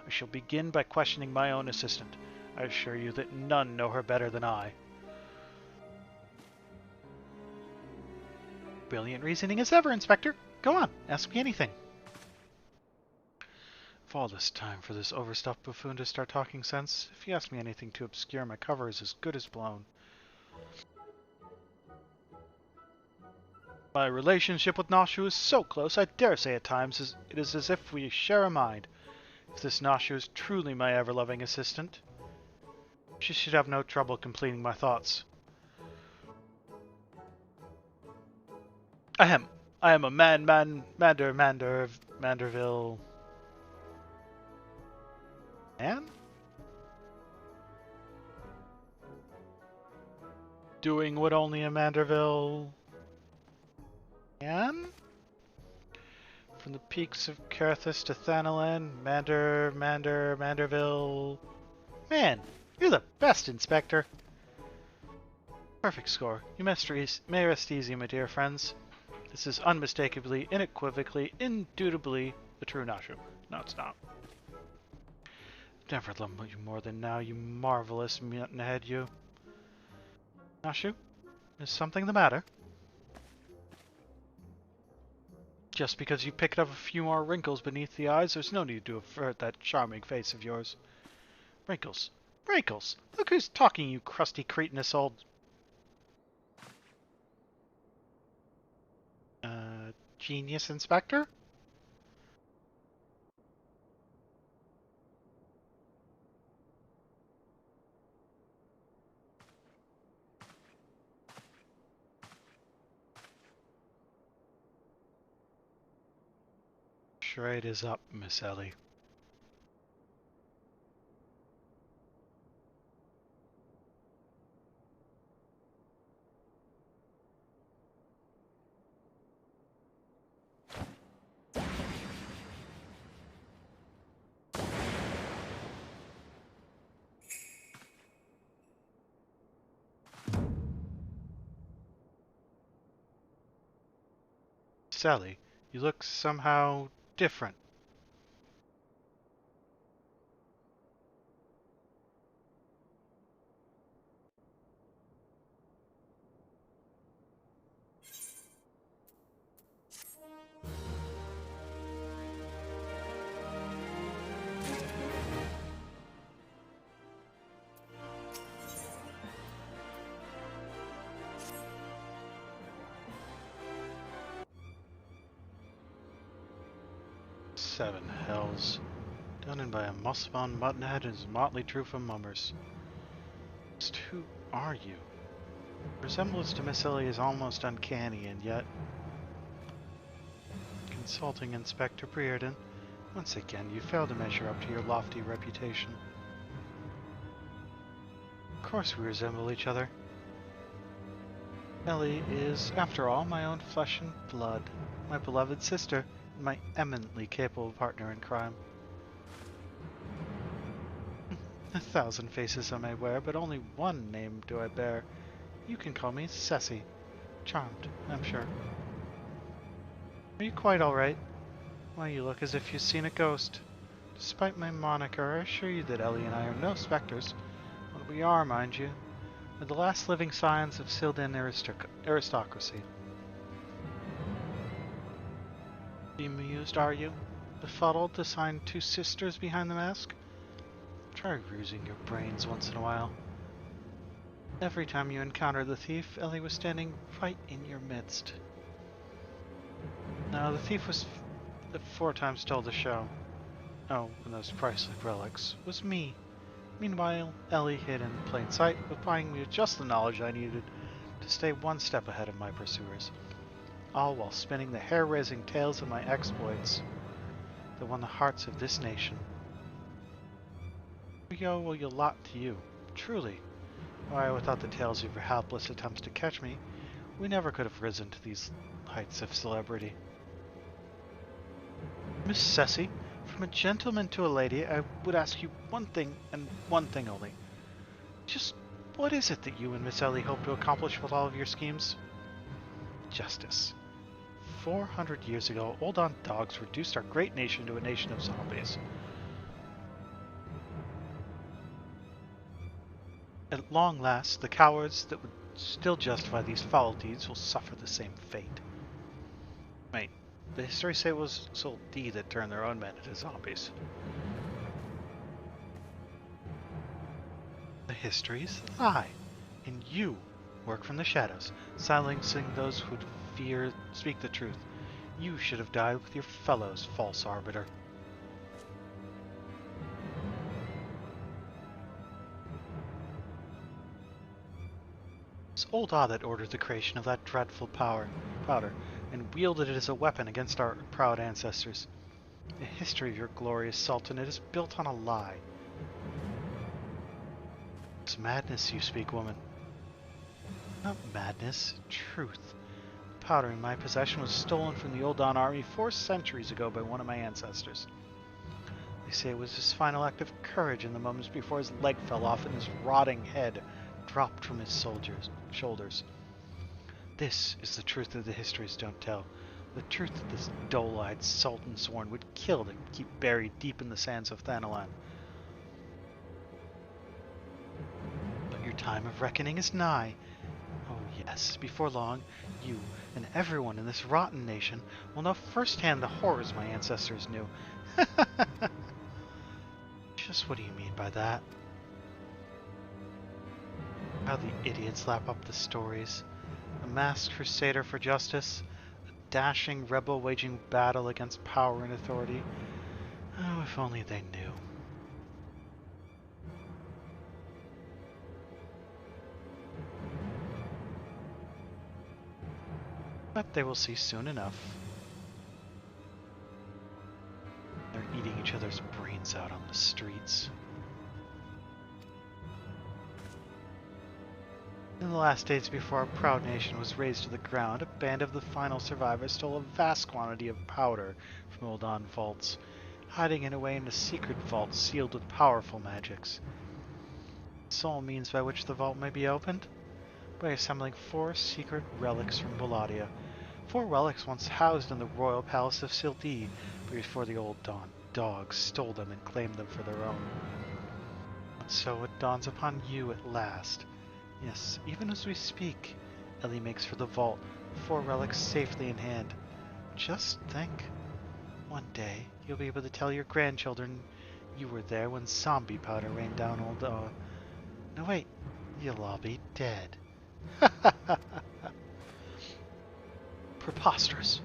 I shall begin by questioning my own assistant. I assure you that none know her better than I. Brilliant reasoning as ever, Inspector. Go on, ask me anything. If all this time for this overstuffed buffoon to start talking sense, if you ask me anything too obscure, my cover is as good as blown. My relationship with Nashu is so close, I dare say at times it is as if we share a mind. If this Nashu is truly my ever-loving assistant, she should have no trouble completing my thoughts. I am a Manderville... Man? Doing what only a Manderville... Man? From the peaks of Carthus to Thanalan, Manderville... Man, you're the best, Inspector. Perfect score. You may rest easy, my dear friends. This is unmistakably, unequivocally, indubitably the true Nashu. No, it's not. Never loved you more than now, you marvelous muttonhead, you. Nashu, is something the matter? Just because you picked up a few more wrinkles beneath the eyes, there's no need to avert that charming face of yours. Wrinkles. Wrinkles! Look who's talking, you crusty cretinous old... Genius, Inspector? Charade is up, Miss Ellie. Sally, you look somehow different. Seven hells. Done in by a muscle-bound muttonhead and his motley troop of mummers. Just who are you? Resemblance to Miss Ellie is almost uncanny, and yet... Consulting Inspector Brearden, once again you fail to measure up to your lofty reputation. Of course we resemble each other. Ellie is, after all, my own flesh and blood, my beloved sister, and my eminently capable partner in crime. 1,000 faces I may wear, but only one name do I bear. You can call me Ceci. Charmed, I'm sure. Are you quite alright? Why, you look as if you've seen a ghost. Despite my moniker, I assure you that Ellie and I are no specters. What we are, mind you, are the last living scions of Sil'dih aristocracy. Bemused, are you? Befuddled to find two sisters behind the mask? Try using your brains once in a while. Every time you encountered the thief, Ellie was standing right in your midst. Now, the thief was 4 times told to show. Oh, and those priceless relics was me. Meanwhile, Ellie hid in plain sight, supplying me with just the knowledge I needed to stay one step ahead of my pursuers, all while spinning the hair-raising tales of my exploits that won the hearts of this nation. We owe a lot to you, truly. Why, without the tales of your helpless attempts to catch me, we never could have risen to these heights of celebrity. Miss Ceci, from a gentleman to a lady, I would ask you one thing, and one thing only. Just what is it that you and Miss Ellie hope to accomplish with all of your schemes? Justice. 400 years ago, old-on dogs reduced our great nation to a nation of zombies. At long last, the cowards that would still justify these foul deeds will suffer the same fate. Wait, the history say it was Sil'dih that turned their own men into zombies. The histories lie, and you work from the shadows, silencing those who'd fear speak the truth. You should have died with your fellows, false arbiter. It's Old Ah that ordered the creation of that dreadful powder, and wielded it as a weapon against our proud ancestors. The history of your glorious sultanate is built on a lie. It's madness you speak, woman. Not madness, truth. The powder in my possession was stolen from the Old army 4 centuries ago by one of my ancestors. They say it was his final act of courage in the moments before his leg fell off and his rotting head dropped from his shoulders. This is the truth that the histories don't tell. The truth that this dull-eyed sultan sworn would kill to keep buried deep in the sands of Thanalan. But your time of reckoning is nigh. Oh yes, before long, you and everyone in this rotten nation will know firsthand the horrors my ancestors knew. Just what do you mean by that? How the idiots lap up the stories. A masked crusader for justice, a dashing rebel waging battle against power and authority. Oh, if only they knew. But they will see soon enough. They're eating each other's brains out on the streets. In the last days before our proud nation was razed to the ground, a band of the final survivors stole a vast quantity of powder from Old vaults, hiding it away in a secret vault sealed with powerful magics. The sole means by which the vault may be opened? By assembling 4 secret relics from Baladia. 4 relics once housed in the royal palace of Sil'dih, before the Old dogs stole them and claimed them for their own. And so it dawns upon you at last. Yes, even as we speak, Ellie makes for the vault, 4 relics safely in hand. Just think, one day you'll be able to tell your grandchildren you were there when zombie powder rained down Old No wait, you'll all be dead. Preposterous.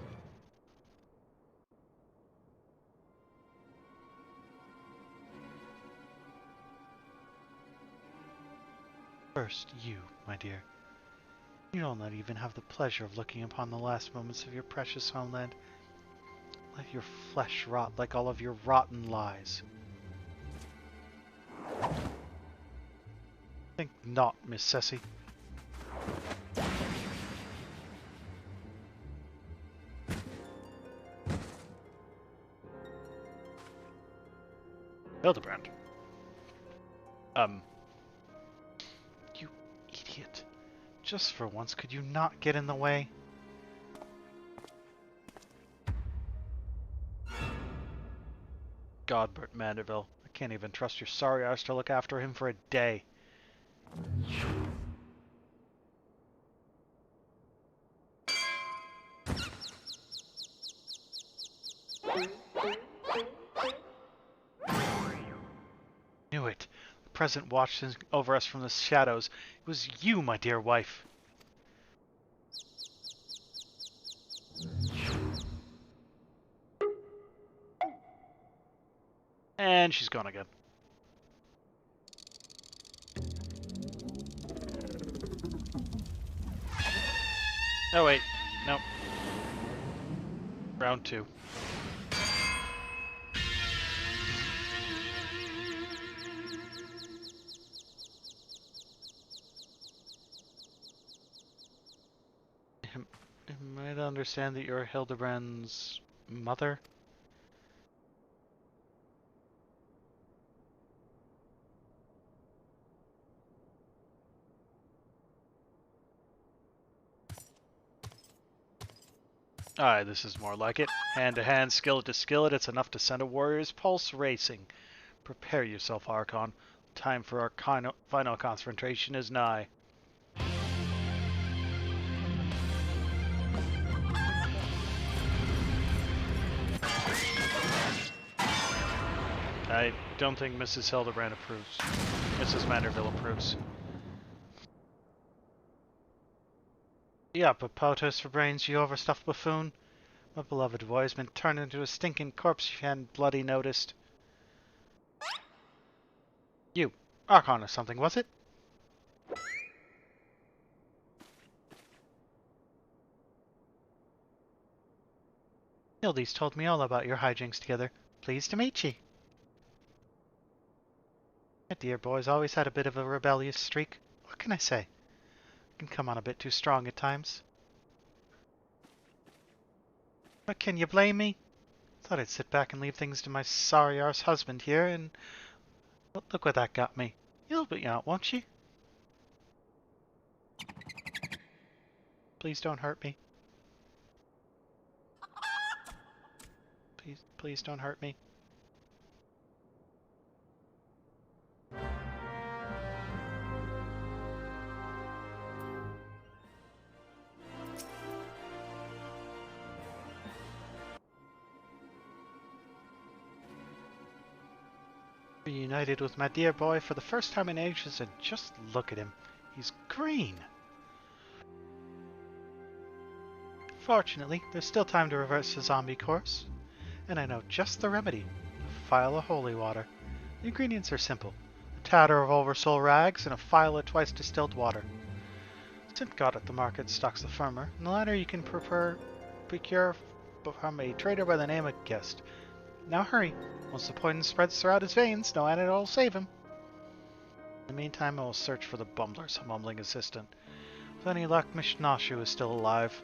First, you, my dear. You'll not even have the pleasure of looking upon the last moments of your precious homeland. Let your flesh rot like all of your rotten lies. Think not, Miss Ceci. Hildibrand. You idiot. Just for once, could you not get in the way? Godbert Mandeville. I can't even trust your sorry ass to look after him for a day. Knew it. The present watched over us from the shadows. It was you, my dear wife. And she's gone again. Oh wait, nope. Round 2. Am I to understand that you're Hildibrand's mother? Aye, this is more like it. Hand-to-hand, skillet-to-skillet, it's enough to send a warrior's pulse racing. Prepare yourself, Archon. Time for our final confrontation is nigh. I don't think Mrs. Hildibrand approves. Mrs. Manderville approves. Yeah, but potos for brains, you overstuffed buffoon. My beloved boy has been turned into a stinking corpse you hadn't bloody noticed. You, Archon or something, was it? Hildy's told me all about your hijinks together. Pleased to meet ye. My dear boy's always had a bit of a rebellious streak. What can I say? Can come on a bit too strong at times. But can you blame me? Thought I'd sit back and leave things to my sorry arse husband here, and look what that got me. You'll be out, won't you? Please don't hurt me. Please don't hurt me. Reunited with my dear boy for the first time in ages, and just look at him. He's green. Fortunately, there's still time to reverse the zombie course. And I know just the remedy. A phial of holy water. The ingredients are simple. A tatter of oversoul rags and a phial of twice distilled water. St. God at the market stocks the firmer, and the latter you can procure from a trader by the name of Guest. Now hurry. Once the poison spreads throughout his veins, no antidote will save him. In the meantime, I will search for the bumbler's mumbling assistant. With any luck, Mishnashu is still alive.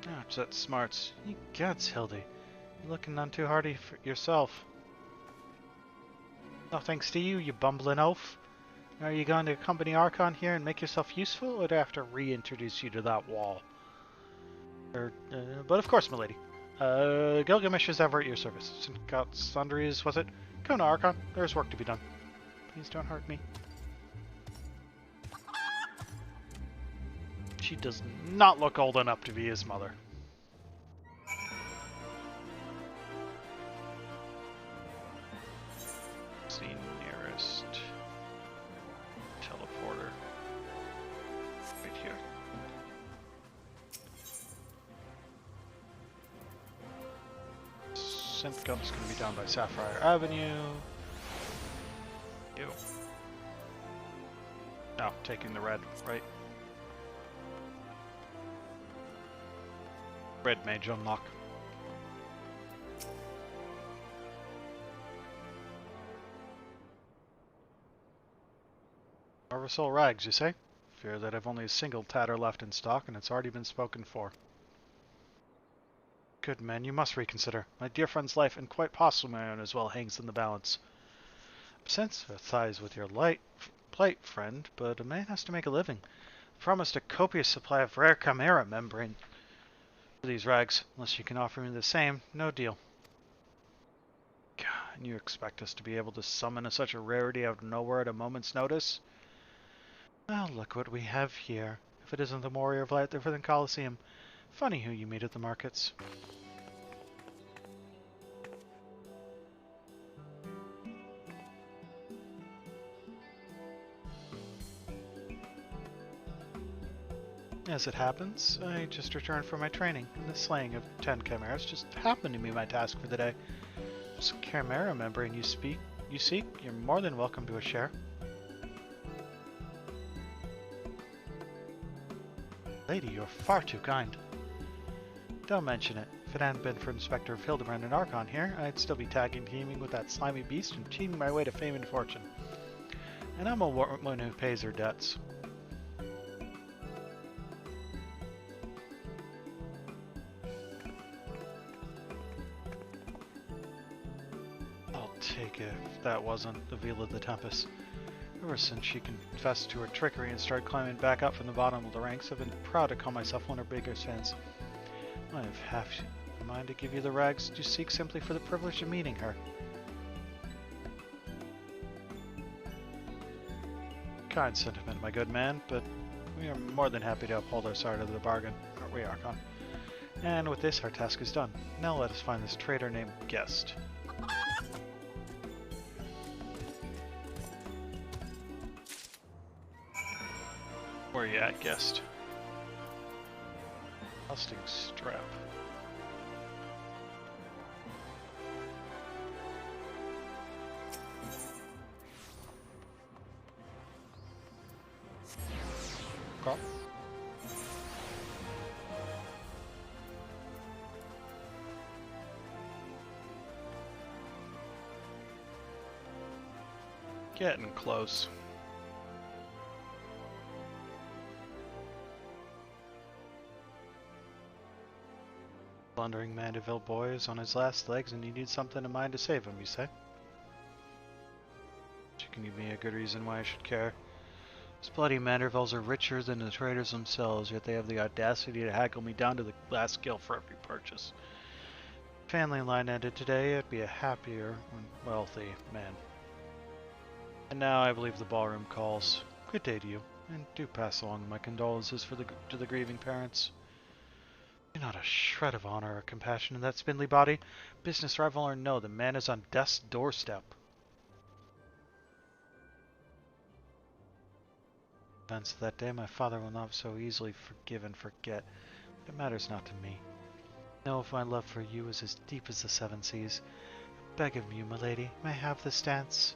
Ouch, that smarts. Ye gods, Hildy. You're looking none too hardy for yourself. No thanks to you, you bumbling oaf. Are you going to accompany Archon here and make yourself useful, or do I have to reintroduce you to that wall? But of course, milady. Gilgamesh is ever at your service. Got sundries, was it? Come now, Archon. There's work to be done. Please don't hurt me. She does not look old enough to be his mother. Let's see, nearest teleporter. Right here. Synth Gun's going to be down by Sapphire Avenue. Ew. Oh, taking the red, right? Red mage unlock. Oversoul rags, you say? Fear that I've only a single tatter left in stock, and it's already been spoken for. Good men, you must reconsider. My dear friend's life, and quite possibly my own as well, hangs in the balance. I'm sympathize with your plight, friend, but a man has to make a living. I promised a copious supply of rare chimera membrane for these rags. Unless you can offer me the same, no deal. God, and you expect us to be able to summon such a rarity out of nowhere at a moment's notice? Well, look what we have here. If it isn't the Warrior of Light for the Colosseum. Funny who you meet at the markets. As it happens, I just returned from my training, and the slaying of 10 chimeras just happened to be my task for the day. This chimera membrane you seek, you're more than welcome to a share. Lady, you're far too kind. Don't mention it. If it hadn't been for Inspector Hildibrand and Archon here, I'd still be tagging teaming with that slimy beast and cheating my way to fame and fortune. And I'm a woman who pays her debts. I'll take it if that wasn't the Veil of the Tempest. Ever since she confessed to her trickery and started climbing back up from the bottom of the ranks, I've been proud to call myself one of her biggest fans. I have half a mind to give you the rags you seek simply for the privilege of meeting her. Kind sentiment, my good man, but we are more than happy to uphold our side of the bargain, aren't we, Archon? And with this, our task is done. Now let us find this traitor named Guest. Where you at, Guest? Sibling Strife. Call. Getting close. Blundering Mandeville boy is on his last legs and you need something in mind to save him, you say? You can give me a good reason why I should care. These bloody Mandervilles are richer than the traders themselves, yet they have the audacity to haggle me down to the last gill for every purchase. If family line ended today, I'd be a happier and wealthy man. And now I believe the ballroom calls. Good day to you, and do pass along my condolences to the grieving parents. Not a shred of honor or compassion in that spindly body. Business rival or no, the man is on death's doorstep. Events of that day my father will not so easily forgive and forget. It matters not to me. Know if my love for you is as deep as the seven seas. I beg of you, my lady, may I have this dance?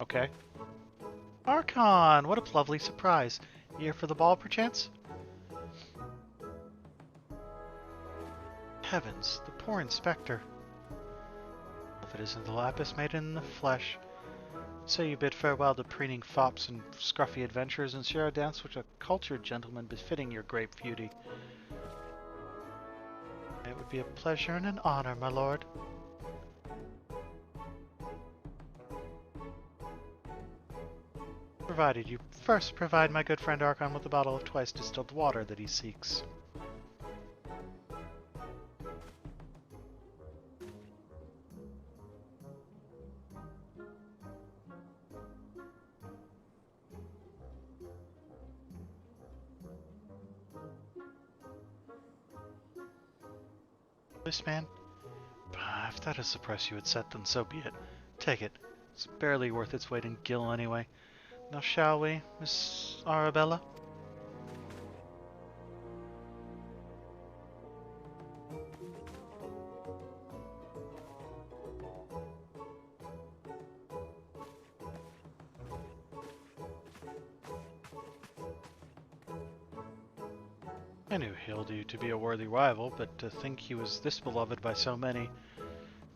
Okay. Archon! What a lovely surprise. You here for the ball, perchance? Heavens, the poor inspector. If it isn't the Lapis maiden in the flesh. So you bid farewell to preening fops and scruffy adventurers and share a dance with a cultured gentleman befitting your great beauty. It would be a pleasure and an honor, my lord. Provided you first provide my good friend Archon with a bottle of twice distilled water that he seeks. This man? If that is the price you had set, then so be it. Take it. It's barely worth its weight in gil anyway. Now shall we, Miss Arabella? I knew Hildibrand to be a worthy rival, but to think he was this beloved by so many.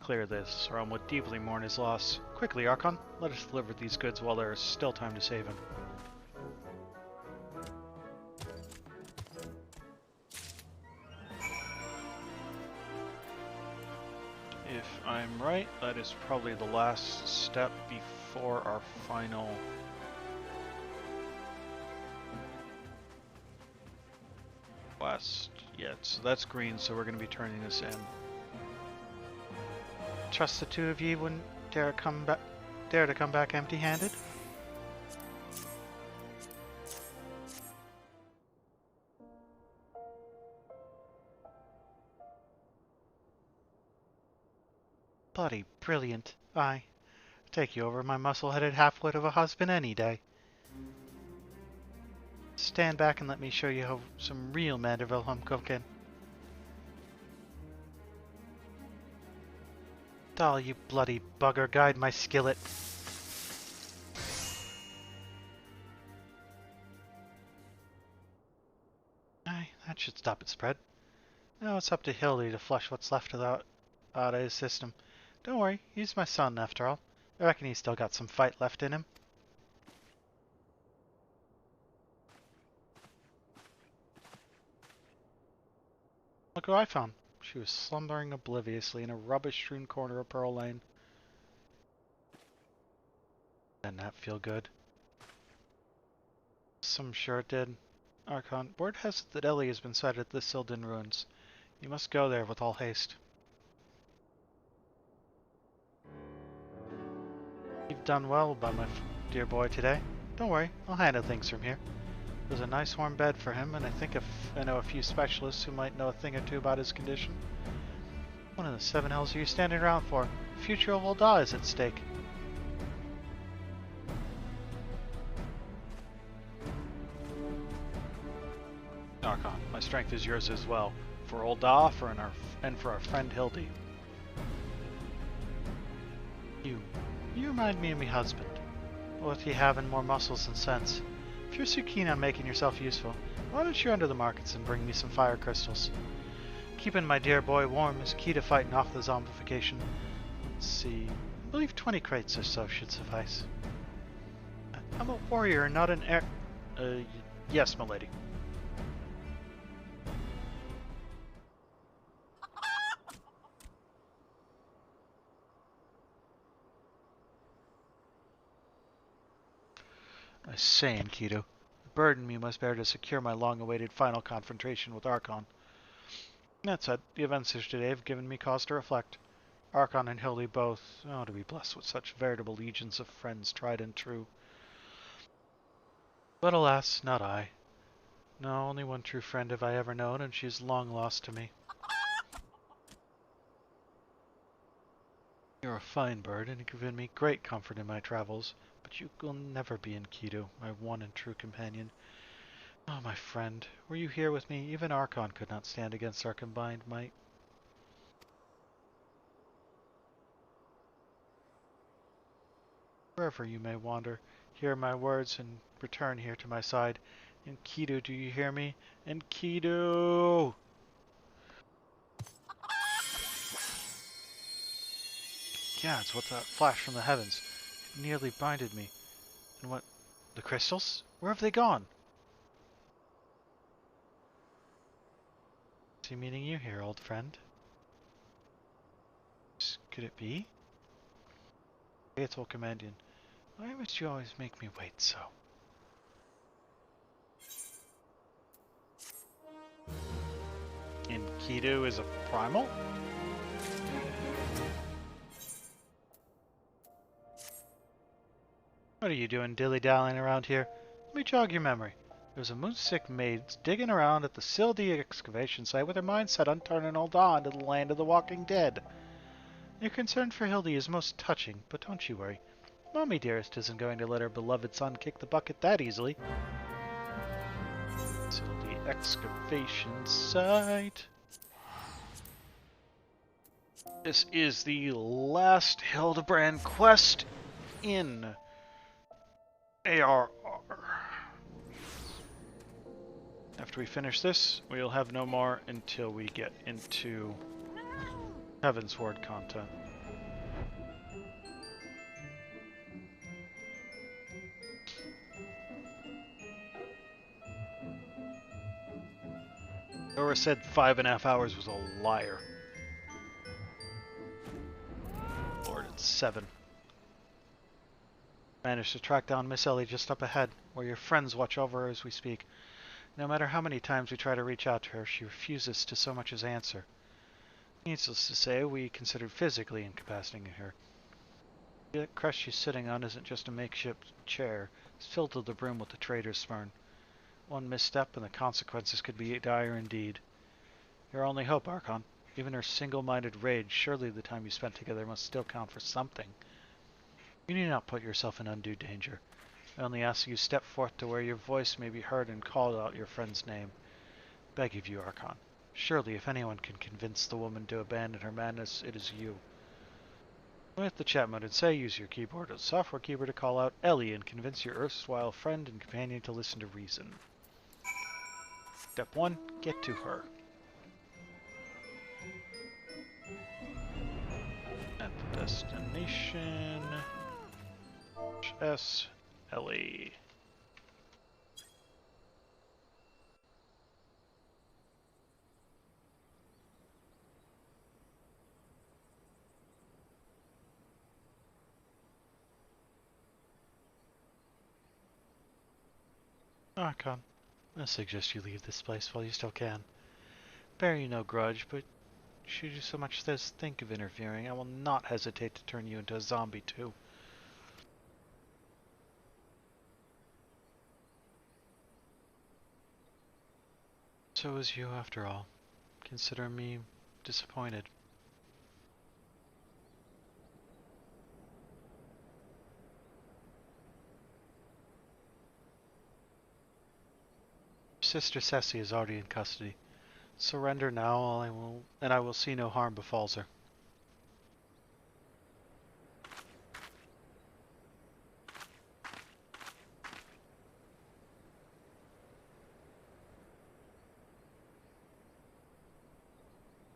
Clear this, or I would deeply mourn his loss. Quickly, Archon, let us deliver these goods while there is still time to save him. If I'm right, that is probably the last step before our final... quest yet. So that's green, so we're going to be turning this in. Trust the two of ye wouldn't dare to come back empty-handed? Bloody brilliant. Aye. Take you over my muscle-headed half-wit of a husband any day. Stand back and let me show you how some real Mandeville I'm cooking. Doll, you bloody bugger, guide my skillet. Aye, that should stop its spread. Now it's up to Hildy to flush what's left out of his system. Don't worry, he's my son after all. I reckon he's still got some fight left in him. who I found. She was slumbering obliviously in a rubbish-strewn corner of Pearl Lane. Didn't that feel good? I'm sure it did. Archon, word has it that Ellie has been sighted at the Sil'dih ruins. You must go there with all haste. You've done well by my dear boy today. Don't worry, I'll handle things from here. There's a nice warm bed for him, and I know a few specialists who might know a thing or two about his condition. What in the seven hells are you standing around for? The future of Ul'dah is at stake. Archon, my strength is yours as well. For Ul'dah, and for our friend Hildibrand. You remind me of my husband. Both ye having more muscles and sense. If you're so keen on making yourself useful, why don't you enter the markets and bring me some fire crystals? Keeping my dear boy warm is key to fighting off the zombification. Let's see, I believe 20 crates or so should suffice. I'm a warrior and not an heir. Yes, milady. I say, Miqo'te, the burden you must bear to secure my long-awaited final confrontation with Archon. That said, the events of today have given me cause to reflect. Archon and Hildy both, to be blessed with such veritable legions of friends tried and true. But alas, not I. No, only one true friend have I ever known, and she is long lost to me. You're a fine bird, and have given me great comfort in my travels, but you will never be Miqo'te, my one and true companion. Oh, my friend, were you here with me, even Archon could not stand against our combined might. Wherever you may wander, hear my words and return here to my side. Miqo'te, do you hear me? Miqo'te! Yeah, it's what that flash from the heavens. It nearly blinded me. And what? The crystals? Where have they gone? Is he meaning you here, old friend? Could it be? Faithful companion, why must you always make me wait so? Miqo'te is a primal? What are you doing dilly-dallying around here? Let me jog your memory. There was a moonsick maid digging around at the Sil'dih excavation site with her mind set on turning Ul'dah into the land of the walking dead. Your concern for Hildy is most touching, but don't you worry. Mommy dearest isn't going to let her beloved son kick the bucket that easily. Sil'dih excavation site. This is the last Hildibrand quest in ARR. After we finish this, we'll have no more until we get into Heavensward content. Whoever said 5.5 hours was a liar. Lord, it's 7. Managed to track down Miss Ellie just up ahead, where your friends watch over her as we speak. No matter how many times we try to reach out to her, she refuses to so much as answer. Needless to say, we considered physically incapacitating her. The crest she's sitting on isn't just a makeshift chair. It's filled to the brim with the traitor's spurn. One misstep and the consequences could be dire indeed. Your only hope, Archon. Even her single-minded rage, surely the time you spent together must still count for something. You need not put yourself in undue danger. I only ask you step forth to where your voice may be heard and call out your friend's name. Beg of you, Archon. Surely if anyone can convince the woman to abandon her madness, it is you. With the chat mode and say, use your keyboard or software keyboard to call out Ellie and convince your erstwhile friend and companion to listen to reason. Step 1, get to her. At the destination... S. Ellie. Archon, I suggest you leave this place while you still can. Bear you no grudge, but should you so much as think of interfering, I will not hesitate to turn you into a zombie too. So is you after all. Consider me disappointed. Sister Ceci is already in custody. Surrender now, and I will see no harm befalls her.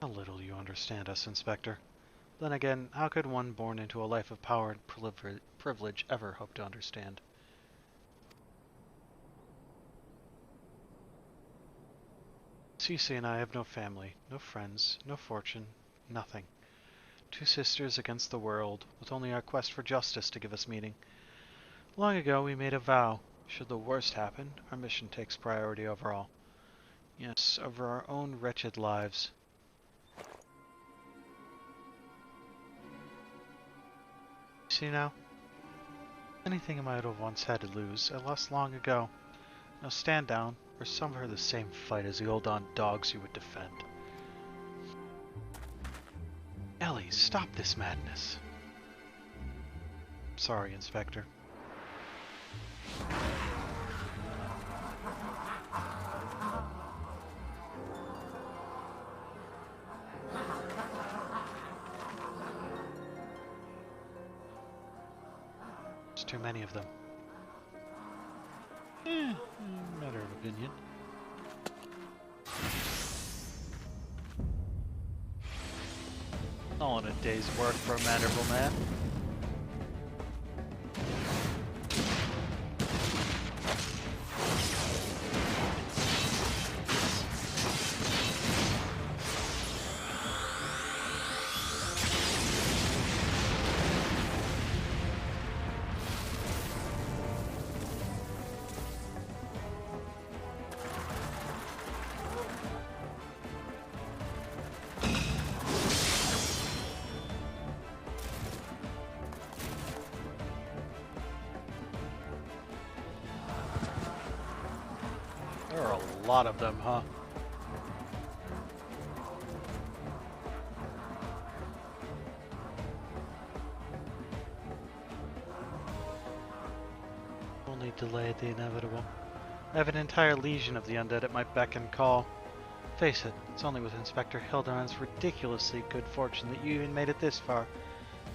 How little you understand us, Inspector. Then again, how could one born into a life of power and privilege ever hope to understand? Cece and I have no family, no friends, no fortune, nothing. Two sisters against the world, with only our quest for justice to give us meaning. Long ago we made a vow. Should the worst happen, our mission takes priority over all. Yes, over our own wretched lives. See now? Anything I might have once had to lose, I lost long ago. Now stand down, or suffer the same fate as the old dogs you would defend. Ellie, stop this madness. Sorry, Inspector. There's too many of them. Matter of opinion. All in a day's work for a mannerful man. There are a lot of them, huh? Only delayed the inevitable. I have an entire legion of the undead at my beck and call. Face it, it's only with Inspector Hildibrand's ridiculously good fortune that you even made it this far,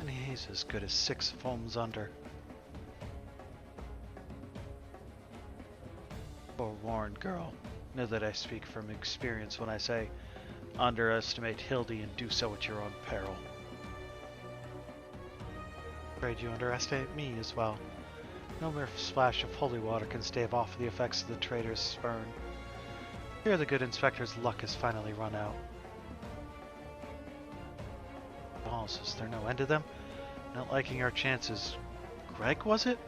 and he's as good as 6 foams under. Forewarned, girl. Know that I speak from experience when I say, underestimate Hildy and do so at your own peril. Afraid you underestimate me as well. No mere splash of holy water can stave off the effects of the traitor's spurn. Here the good inspector's luck has finally run out. Balls, is there no end to them? Not liking our chances. Greg, was it?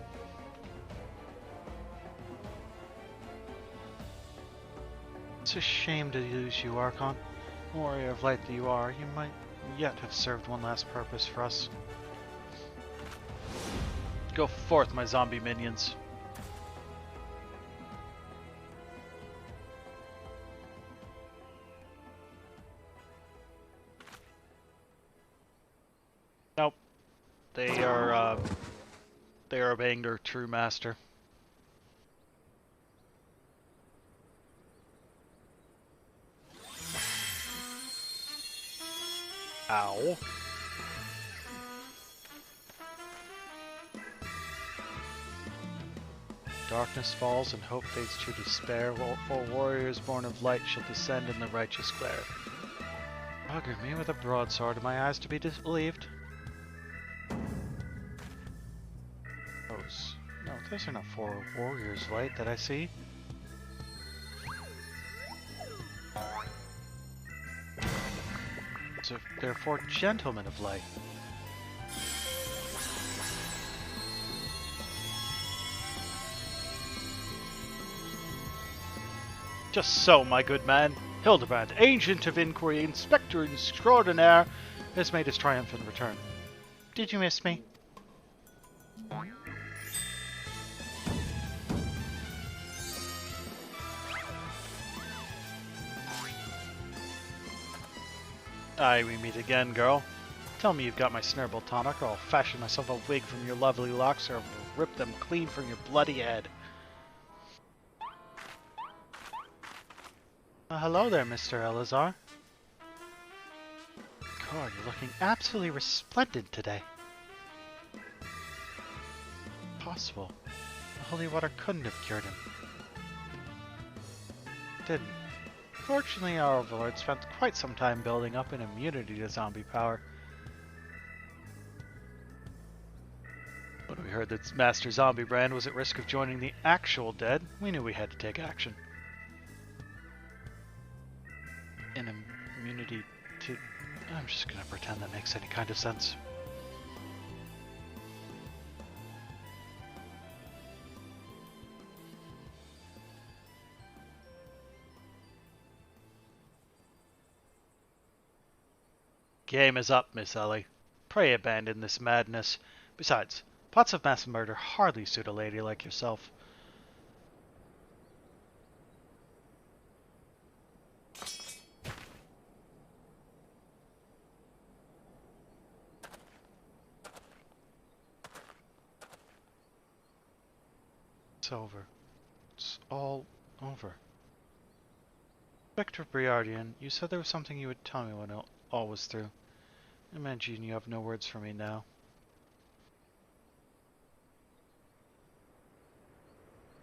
It's a shame to lose you, Archon. Warrior of light that you are, you might yet have served one last purpose for us. Go forth, my zombie minions. Nope. They are obeying their true master. Ow. Darkness falls and hope fades to despair, for warriors born of light shall descend in the righteous glare. Bugger me with a broadsword in my eyes to be disbelieved. No, those are not 4 warriors of light that I see. So they're 4 gentlemen of light. Just so, my good man. Hildibrand, Agent of Inquiry, Inspector Extraordinaire, has made his triumphant return. Did you miss me? Aye, we meet again, girl. Tell me you've got my snurble tonic, or I'll fashion myself a wig from your lovely locks, or I'll rip them clean from your bloody head. Hello there, Mr. Elazar. God, you're looking absolutely resplendent today. Possible. The holy water couldn't have cured him. Didn't. Fortunately, our overlord spent quite some time building up an immunity to zombie power. When we heard that Master Hildibrand was at risk of joining the actual dead, we knew we had to take action. An immunity to... I'm just gonna pretend that makes any kind of sense. Game is up, Miss Ellie. Pray abandon this madness. Besides, plots of mass murder hardly suit a lady like yourself. It's over. It's all over. Inspector Briardian, you said there was something you would tell me when all was through. I imagine you have no words for me now.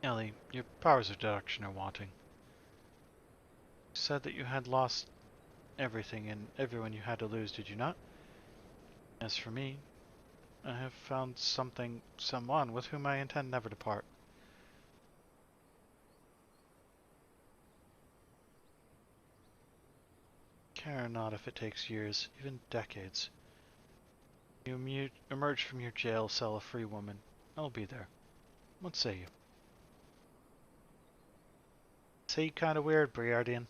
Ellie, your powers of deduction are wanting. You said that you had lost everything and everyone you had to lose, did you not? As for me, I have found someone with whom I intend never to part. Care not if it takes years, even decades. You emerge from your jail cell a free woman. I'll be there. What say you? Say kinda weird, Briardian.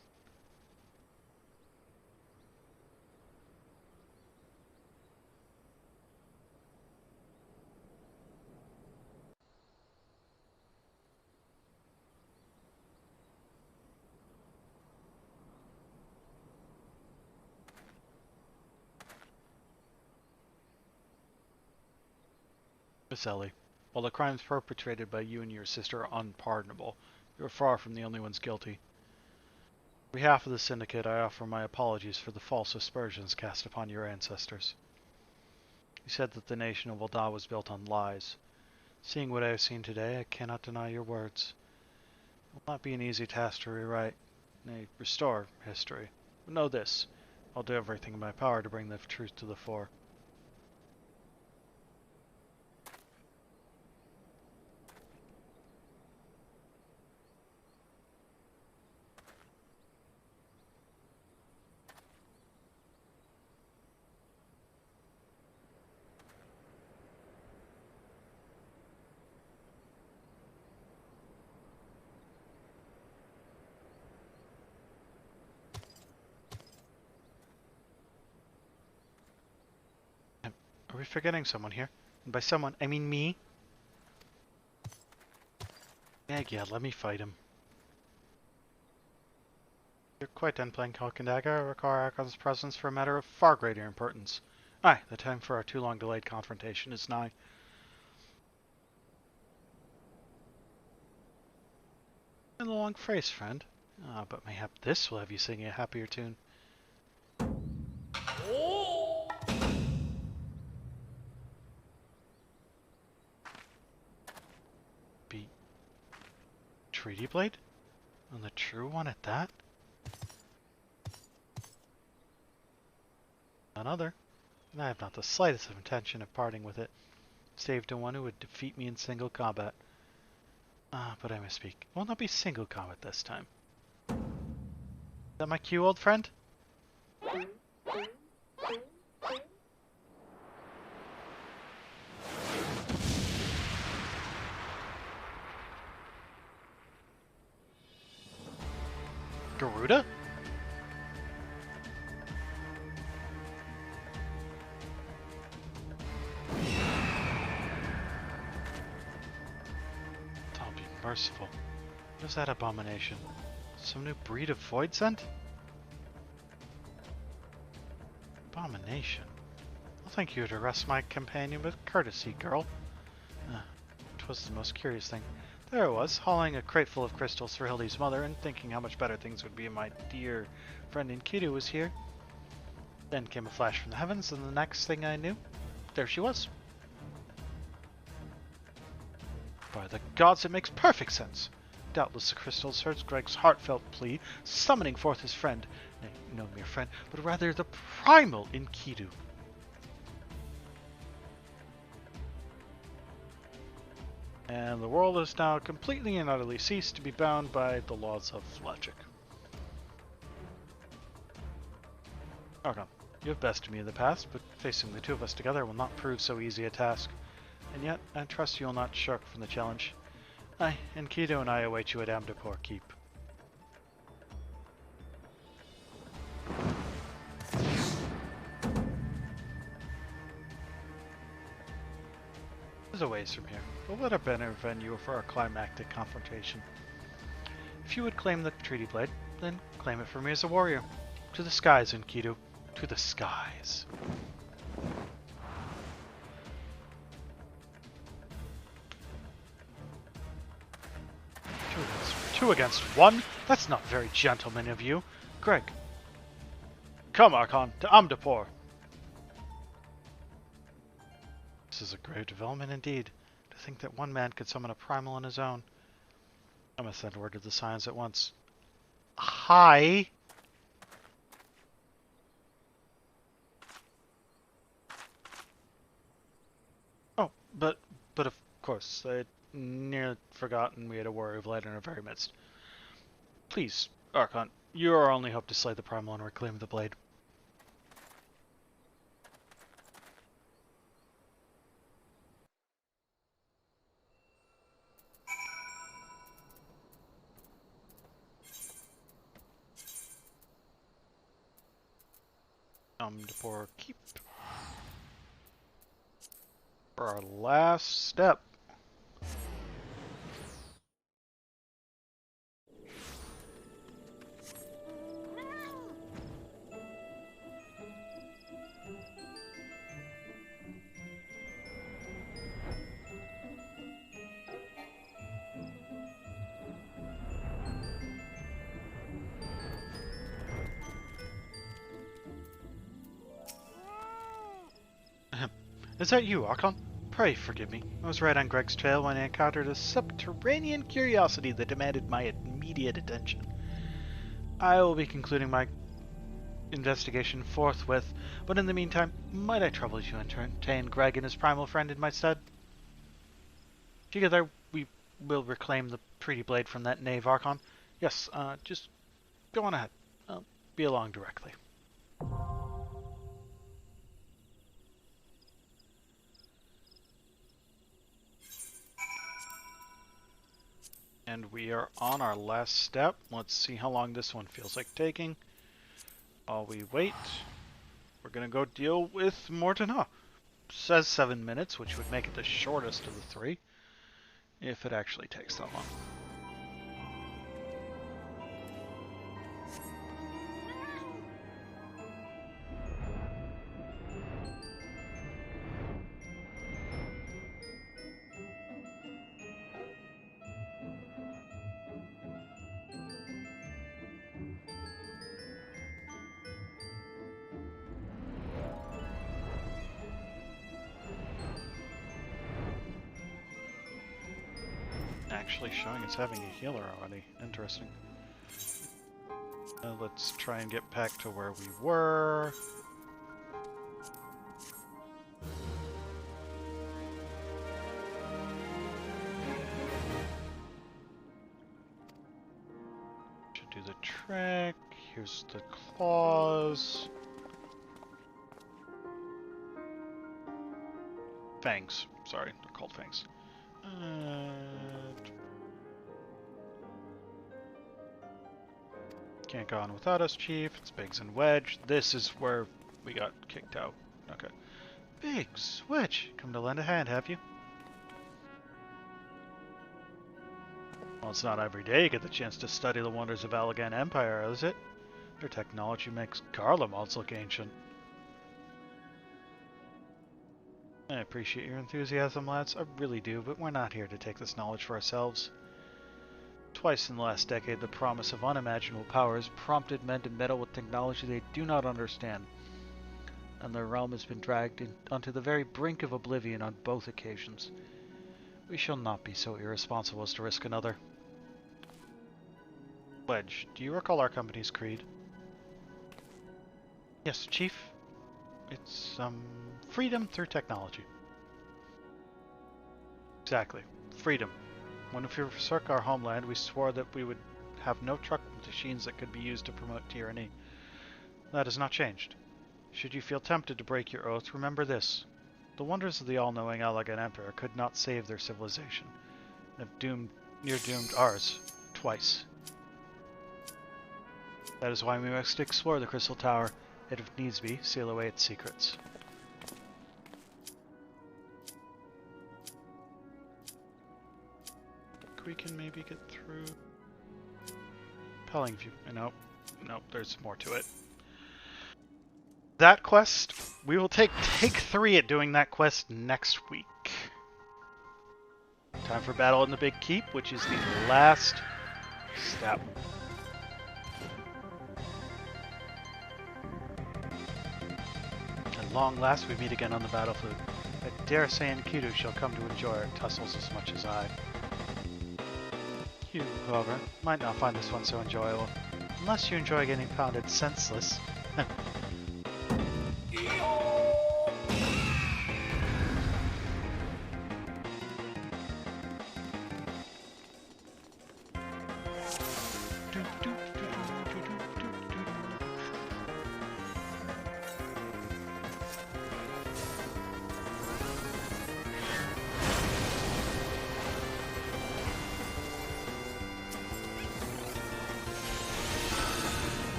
Miss Ellie, while the crimes perpetrated by you and your sister are unpardonable, you are far from the only ones guilty. On behalf of the Syndicate, I offer my apologies for the false aspersions cast upon your ancestors. You said that the nation of Ul'dah was built on lies. Seeing what I have seen today, I cannot deny your words. It will not be an easy task to rewrite, nay, restore history. But know this, I'll do everything in my power to bring the truth to the fore. Are we forgetting someone here? And by someone, I mean me? Yeah, let me fight him. You're quite done playing Cloak and Dagger. I require Archon's presence for a matter of far greater importance. Aye, the time for our too long delayed confrontation is nigh. And a long phrase, friend. Ah, but mayhap this will have you singing a happier tune. Be Treaty Blade? And the true one at that? None other. And I have not the slightest intention of parting with it, save to one who would defeat me in single combat. Ah, but I misspeak. It will not be single combat this time. Is that my cue, old friend? Garuda? I'll be merciful. What is that abomination? Some new breed of void scent? Abomination. I'll thank you to arrest my companion with courtesy, girl. Twas the most curious thing. There I was, hauling a crate full of crystals for Hildy's mother and thinking how much better things would be if my dear friend Enkidu was here. Then came a flash from the heavens, and the next thing I knew, there she was. By the gods, it makes perfect sense. Doubtless the crystals heard Greg's heartfelt plea, summoning forth his friend. Nay, no mere friend, but rather the primal Enkidu. And the world has now completely and utterly ceased to be bound by the laws of logic. Argon, you have bested me in the past, but facing the two of us together will not prove so easy a task. And yet, I trust you will not shirk from the challenge. Aye, Enkidu and I await you at Amdapor Keep. There's a ways from here, but what a better venue for our climactic confrontation. If you would claim the treaty blade, then claim it for me as a warrior. To the skies, Enkidu. To the skies. Two against one? That's not very gentleman of you. Greg. Come, Archon, to Amdapor. This is a grave development indeed. To think that one man could summon a primal on his own. I must send word to the Scions at once. Hi! Oh, but of course, I'd nearly forgotten we had a warrior of light in our very midst. Please, Archon, you are our only hope to slay the primal and reclaim the blade. Amdapor Keep. For our last step. Is that you, Archon? Pray forgive me. I was right on Greg's trail when I encountered a subterranean curiosity that demanded my immediate attention. I will be concluding my investigation forthwith, but in the meantime, might I trouble you to entertain Greg and his primal friend in my stead? Together, we will reclaim the treaty blade from that knave, Archon. Yes, just go on ahead. I'll be along directly. And we are on our last step. Let's see how long this one feels like taking. While we wait, we're going to go deal with Mortana. Says 7 minutes, which would make it the shortest of the three, if it actually takes that long. Actually showing it's having a healer already. Interesting. Let's try and get back to where we were. Should do the trick. Here's the claws. Fangs. Sorry, they're called fangs. Can't go on without us, Chief. It's Biggs and Wedge. This is where we got kicked out. Okay. Biggs, Wedge, come to lend a hand, have you? Well, it's not every day you get the chance to study the wonders of Allagan Empire, is it? Their technology makes Garlemald's look ancient. I appreciate your enthusiasm, lads. I really do, but we're not here to take this knowledge for ourselves. Twice in the last decade, the promise of unimaginable powers prompted men to meddle with technology they do not understand, and their realm has been dragged onto the very brink of oblivion on both occasions. We shall not be so irresponsible as to risk another. Wedge, do you recall our company's creed? Yes, Chief. It's, freedom through technology. Exactly. Freedom. When we forsook our homeland, we swore that we would have no truck machines that could be used to promote tyranny. That has not changed. Should you feel tempted to break your oath, remember this. The wonders of the all-knowing Allagan Empire could not save their civilization. They've near-doomed ours. Twice. That is why we must explore the Crystal Tower, and if needs be, seal away its secrets. We can maybe get through Pelling View. Nope, there's more to it. That quest, we will take 3 at doing that quest next week. Time for Battle in the Big Keep, which is the last step. At long last we meet again on the battlefield. I dare say Enkidu shall come to enjoy our tussles as much as I. You, however, might not find this one so enjoyable, unless you enjoy getting pounded senseless.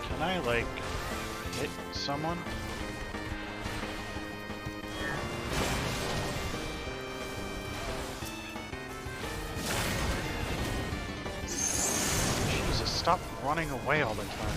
Can I, like, hit someone? Jesus, stop running away all the time.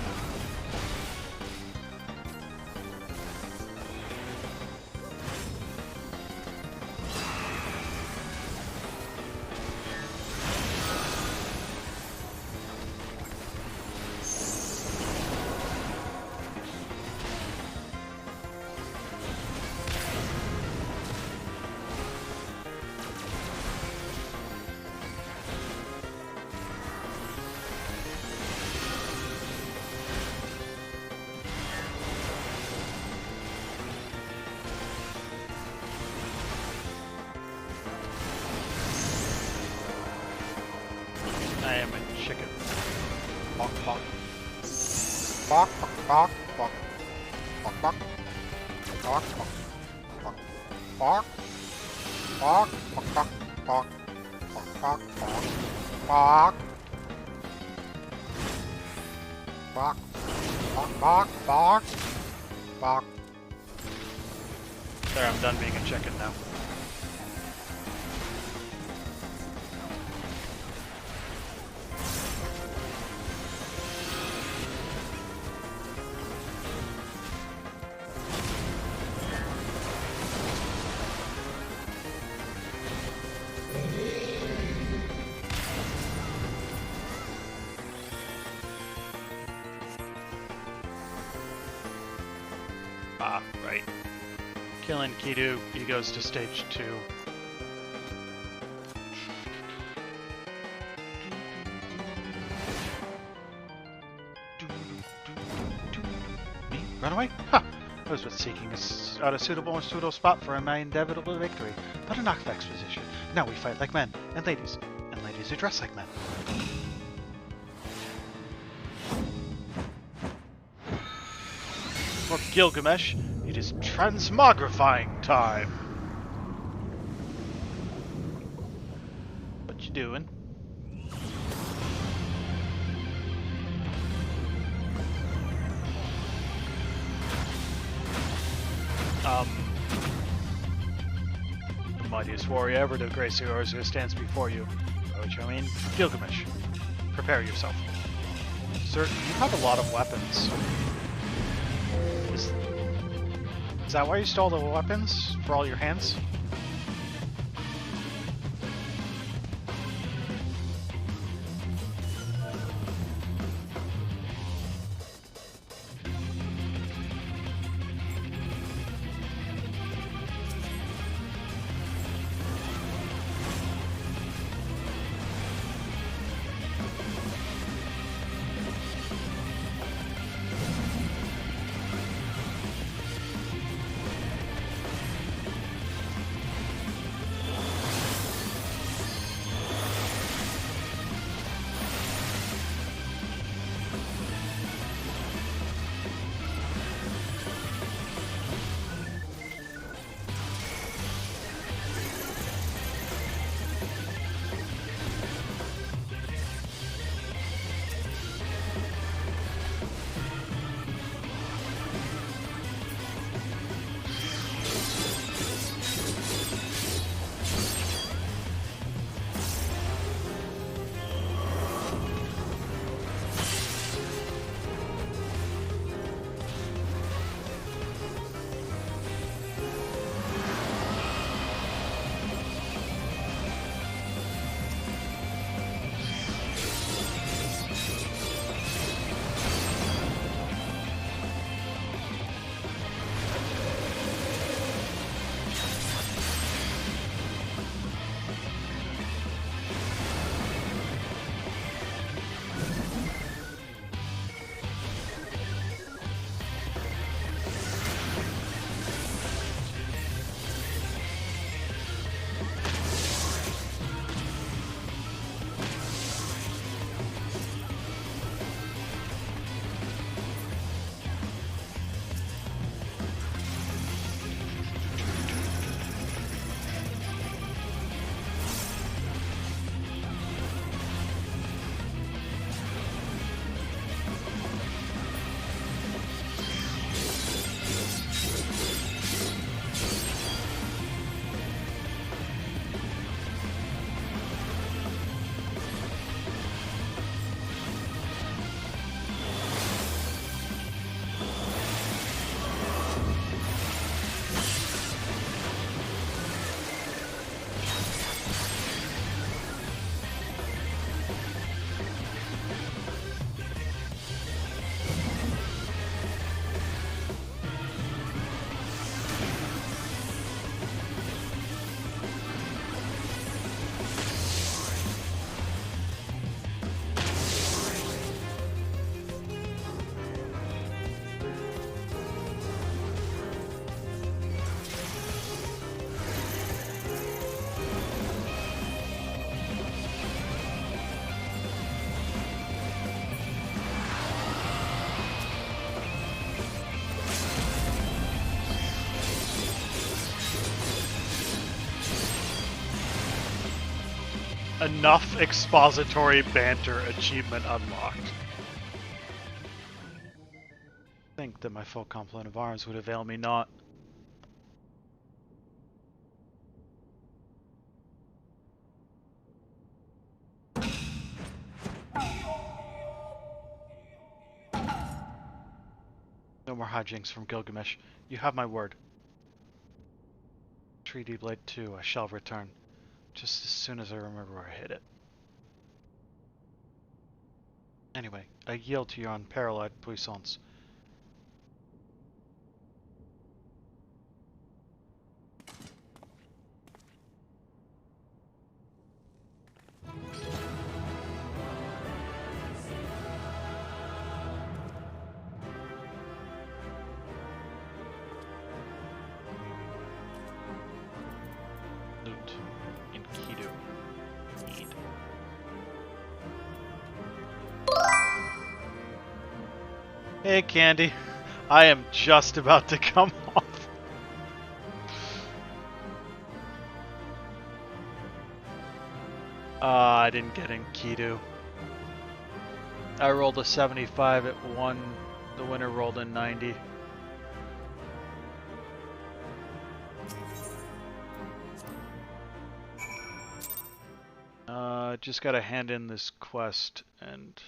I am a chicken. Bok bok. Bok bok bok. Bok bok. Bok bok. Bok. Bok. Bok bok bok bok. Bok bok bok. Bok. Bok. Bok bok bok. Bok. There, I'm done being a chicken now. Ah, right. Killing Kidu, he goes to stage 2. Me? Run away? Ha! I was but seeking out a suitable and pseudo spot for my inevitable victory, but a knocked exposition. Now we fight like men, and ladies who dress like men. For Gilgamesh, it is transmogrifying time. What you doing? The mightiest warrior ever to grace the yours who stands before you. By which I mean, Gilgamesh. Prepare yourself. Sir, you have a lot of weapons. Is that why you stole the weapons? For all your hands? Enough expository banter achievement unlocked. Think that my full complement of arms would avail me not. No more hijinks from Gilgamesh. You have my word. Treaty Blade 2, I shall return. Just as soon as I remember where I hid it. Anyway, I yield to your unparalleled puissance. Loot in Kido. Need. Hey, Candy. I am just about to come off. I didn't get in Kido. I rolled a 75 at 1. The winner rolled a 90. Just gotta hand in this quest and...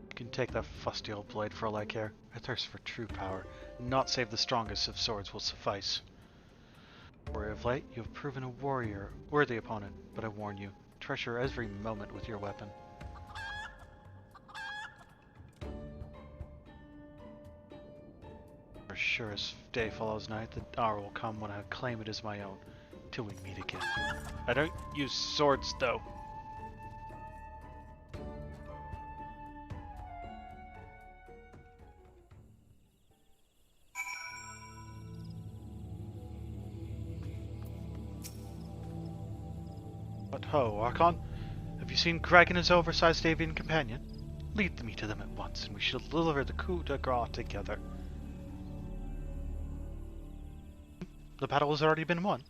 You can take that fusty old blade for all I care. I thirst for true power. Not save the strongest of swords will suffice. Warrior of Light, you have proven a worthy opponent, but I warn you, treasure every moment with your weapon. For sure as day follows night, the hour will come when I claim it as my own, till we meet again. I don't use swords, though. But ho, Archon, have you seen Greg and his oversized avian companion? Lead me to them at once, and we shall deliver the coup de grace together. The battle has already been won.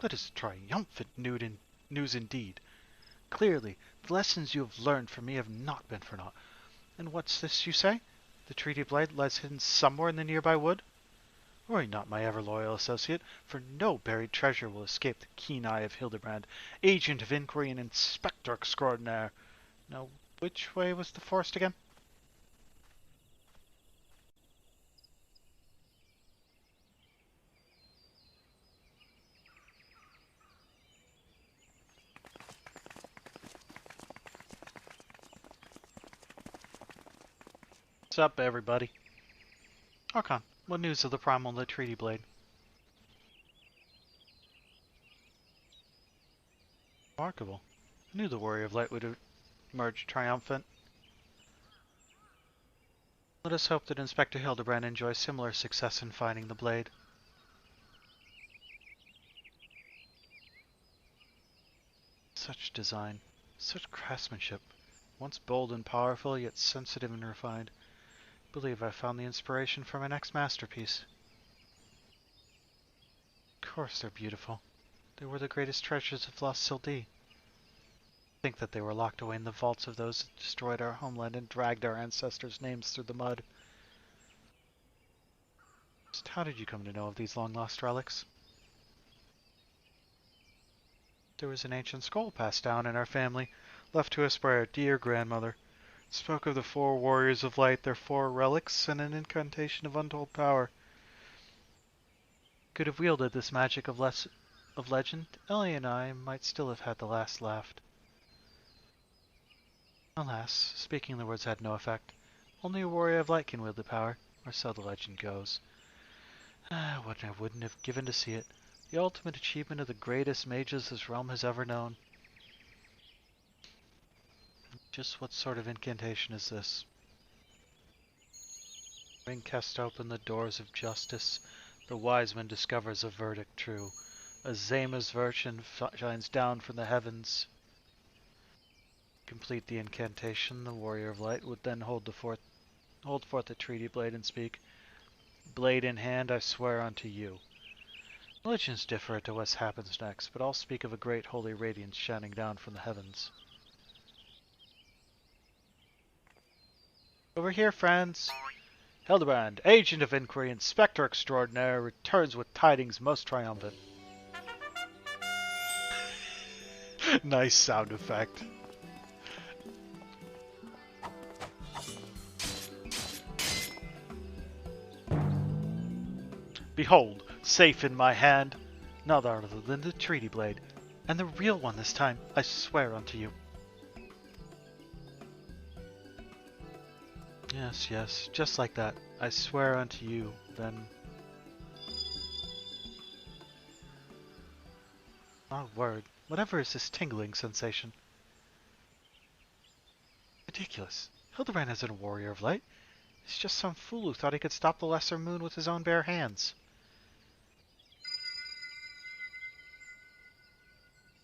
That is triumphant news indeed. Clearly, the lessons you have learned from me have not been for naught. And what's this you say? The treaty blade lies hidden somewhere in the nearby wood? Worry not, my ever-loyal associate, for no buried treasure will escape the keen eye of Hildibrand, agent of inquiry and inspector extraordinaire. Now, which way was the forest again? What's up, everybody? Archon, what news of the primal and the treaty blade? Remarkable. I knew the Warrior of Light would emerge triumphant. Let us hope that Inspector Hildibrand enjoys similar success in finding the blade. Such design, such craftsmanship, once bold and powerful, yet sensitive and refined. I believe I found the inspiration for my next masterpiece. Of course they're beautiful. They were the greatest treasures of lost Sil'dih. Think that they were locked away in the vaults of those that destroyed our homeland and dragged our ancestors' names through the mud. Just how did you come to know of these long-lost relics? There was an ancient scroll passed down in our family, left to us by our dear grandmother. It spoke of the 4 warriors of light, their 4 relics, and an incantation of untold power. Could have wielded this magic of legend, Ellie and I might still have had the last laugh. Alas, speaking the words had no effect. Only a warrior of light can wield the power, or so the legend goes. What I wouldn't have given to see it. The ultimate achievement of the greatest mages this realm has ever known. Just what sort of incantation is this? Ring cast open the doors of justice. The wise man discovers a verdict true. A Zama's virtue shines down from the heavens. Complete the incantation, the warrior of light would then hold forth the treaty blade and speak, "Blade in hand, I swear unto you." Legends differ as to what happens next, but I'll speak of a great holy radiance shining down from the heavens. Over here, friends! Hildibrand, agent of inquiry, inspector extraordinaire, returns with tidings most triumphant. Nice sound effect. Behold, safe in my hand, none other than the treaty blade, and the real one this time, I swear unto you. Yes, yes, just like that. I swear unto you, then... Oh, word. Whatever is this tingling sensation? Ridiculous. Hildibrand isn't a warrior of light. He's just some fool who thought he could stop the lesser moon with his own bare hands.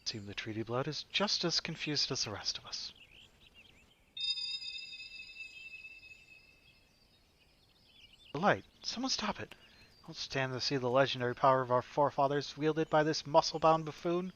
It seems the treaty blood is just as confused as the rest of us. The light. Someone stop it. I won't stand to see the legendary power of our forefathers wielded by this muscle-bound buffoon.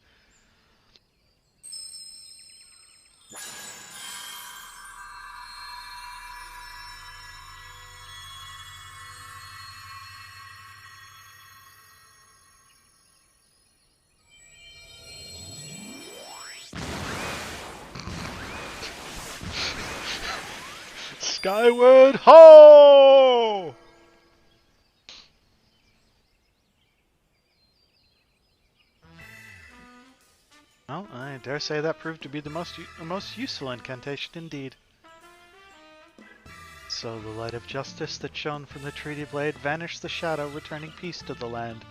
Skyward ho! Well, I dare say that proved to be the most useful incantation indeed. So the light of justice that shone from the treaty blade vanished the shadow, returning peace to the land.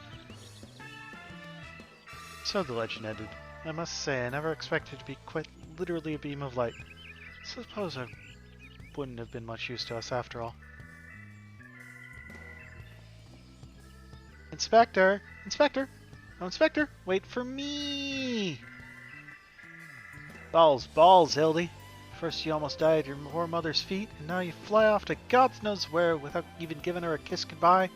So the legend ended. I must say, I never expected to be quite literally a beam of light. Suppose I wouldn't have been much use to us after all. Inspector! Inspector! Oh, Inspector! Wait for me! Balls, balls, Hildy. First you almost died at your poor mother's feet, and now you fly off to God knows where without even giving her a kiss goodbye.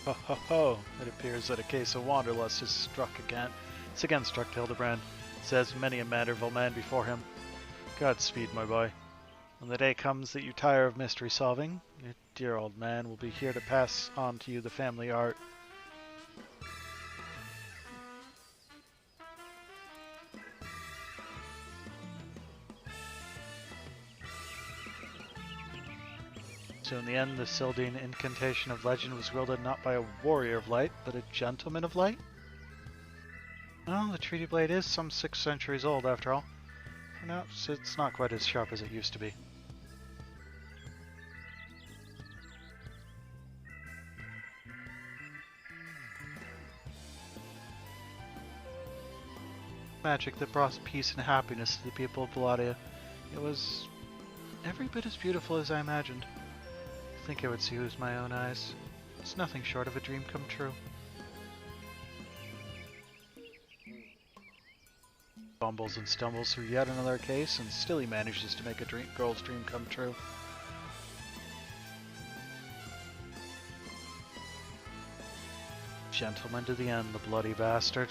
Ho ho ho! It appears that a case of wanderlust has struck again. It's again struck Hildibrand, as many a mannerful man before him. Godspeed, my boy. When the day comes that you tire of mystery solving, your dear old man will be here to pass on to you the family art. So in the end, the Sil'dih incantation of legend was wielded not by a warrior of light, but a gentleman of light? Well, the treaty blade is some 6 centuries old after all. Perhaps it's not quite as sharp as it used to be. Magic that brought peace and happiness to the people of Belladia. It was every bit as beautiful as I imagined. I think I would see with my own eyes. It's nothing short of a dream come true. Fumbles and stumbles through yet another case, and still he manages to make a girl's dream come true. Gentleman to the end, the bloody bastard.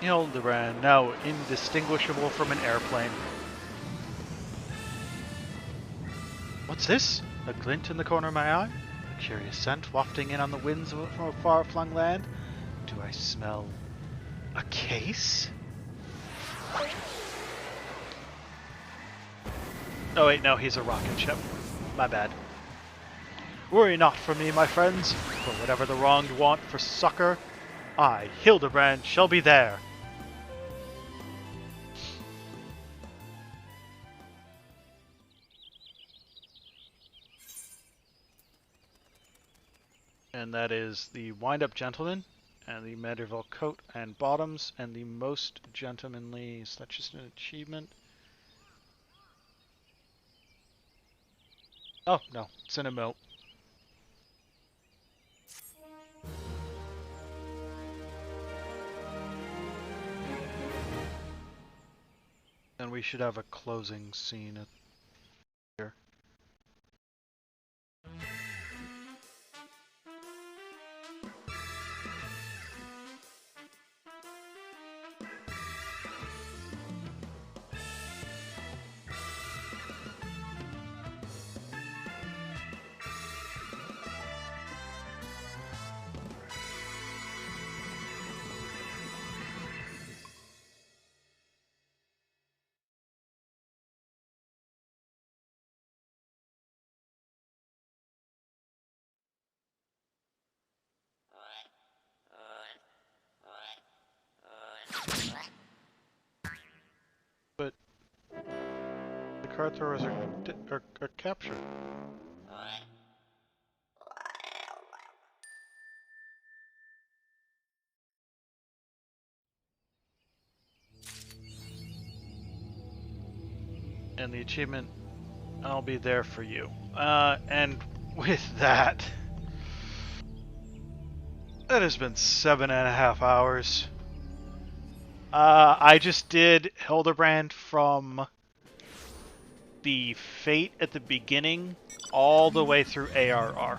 Hildibrand, now indistinguishable from an airplane. What's this? A glint in the corner of my eye? A curious scent wafting in on the winds from a far-flung land? Do I smell a case? Oh wait, no, he's a rocket ship. My bad. Worry not for me, my friends, for whatever the wronged want for succor, I, Hildibrand, shall be there. And that is the Wind-Up Gentleman, and the medieval coat and bottoms, and the most gentlemanly. Is that just an achievement? Oh, no, it's an emote. And we should have a closing scene here. card throwers are captured. And the achievement, I'll be there for you. And with that, that has been 7.5 hours. I just did Hildibrand from the Fate at the beginning all the way through ARR.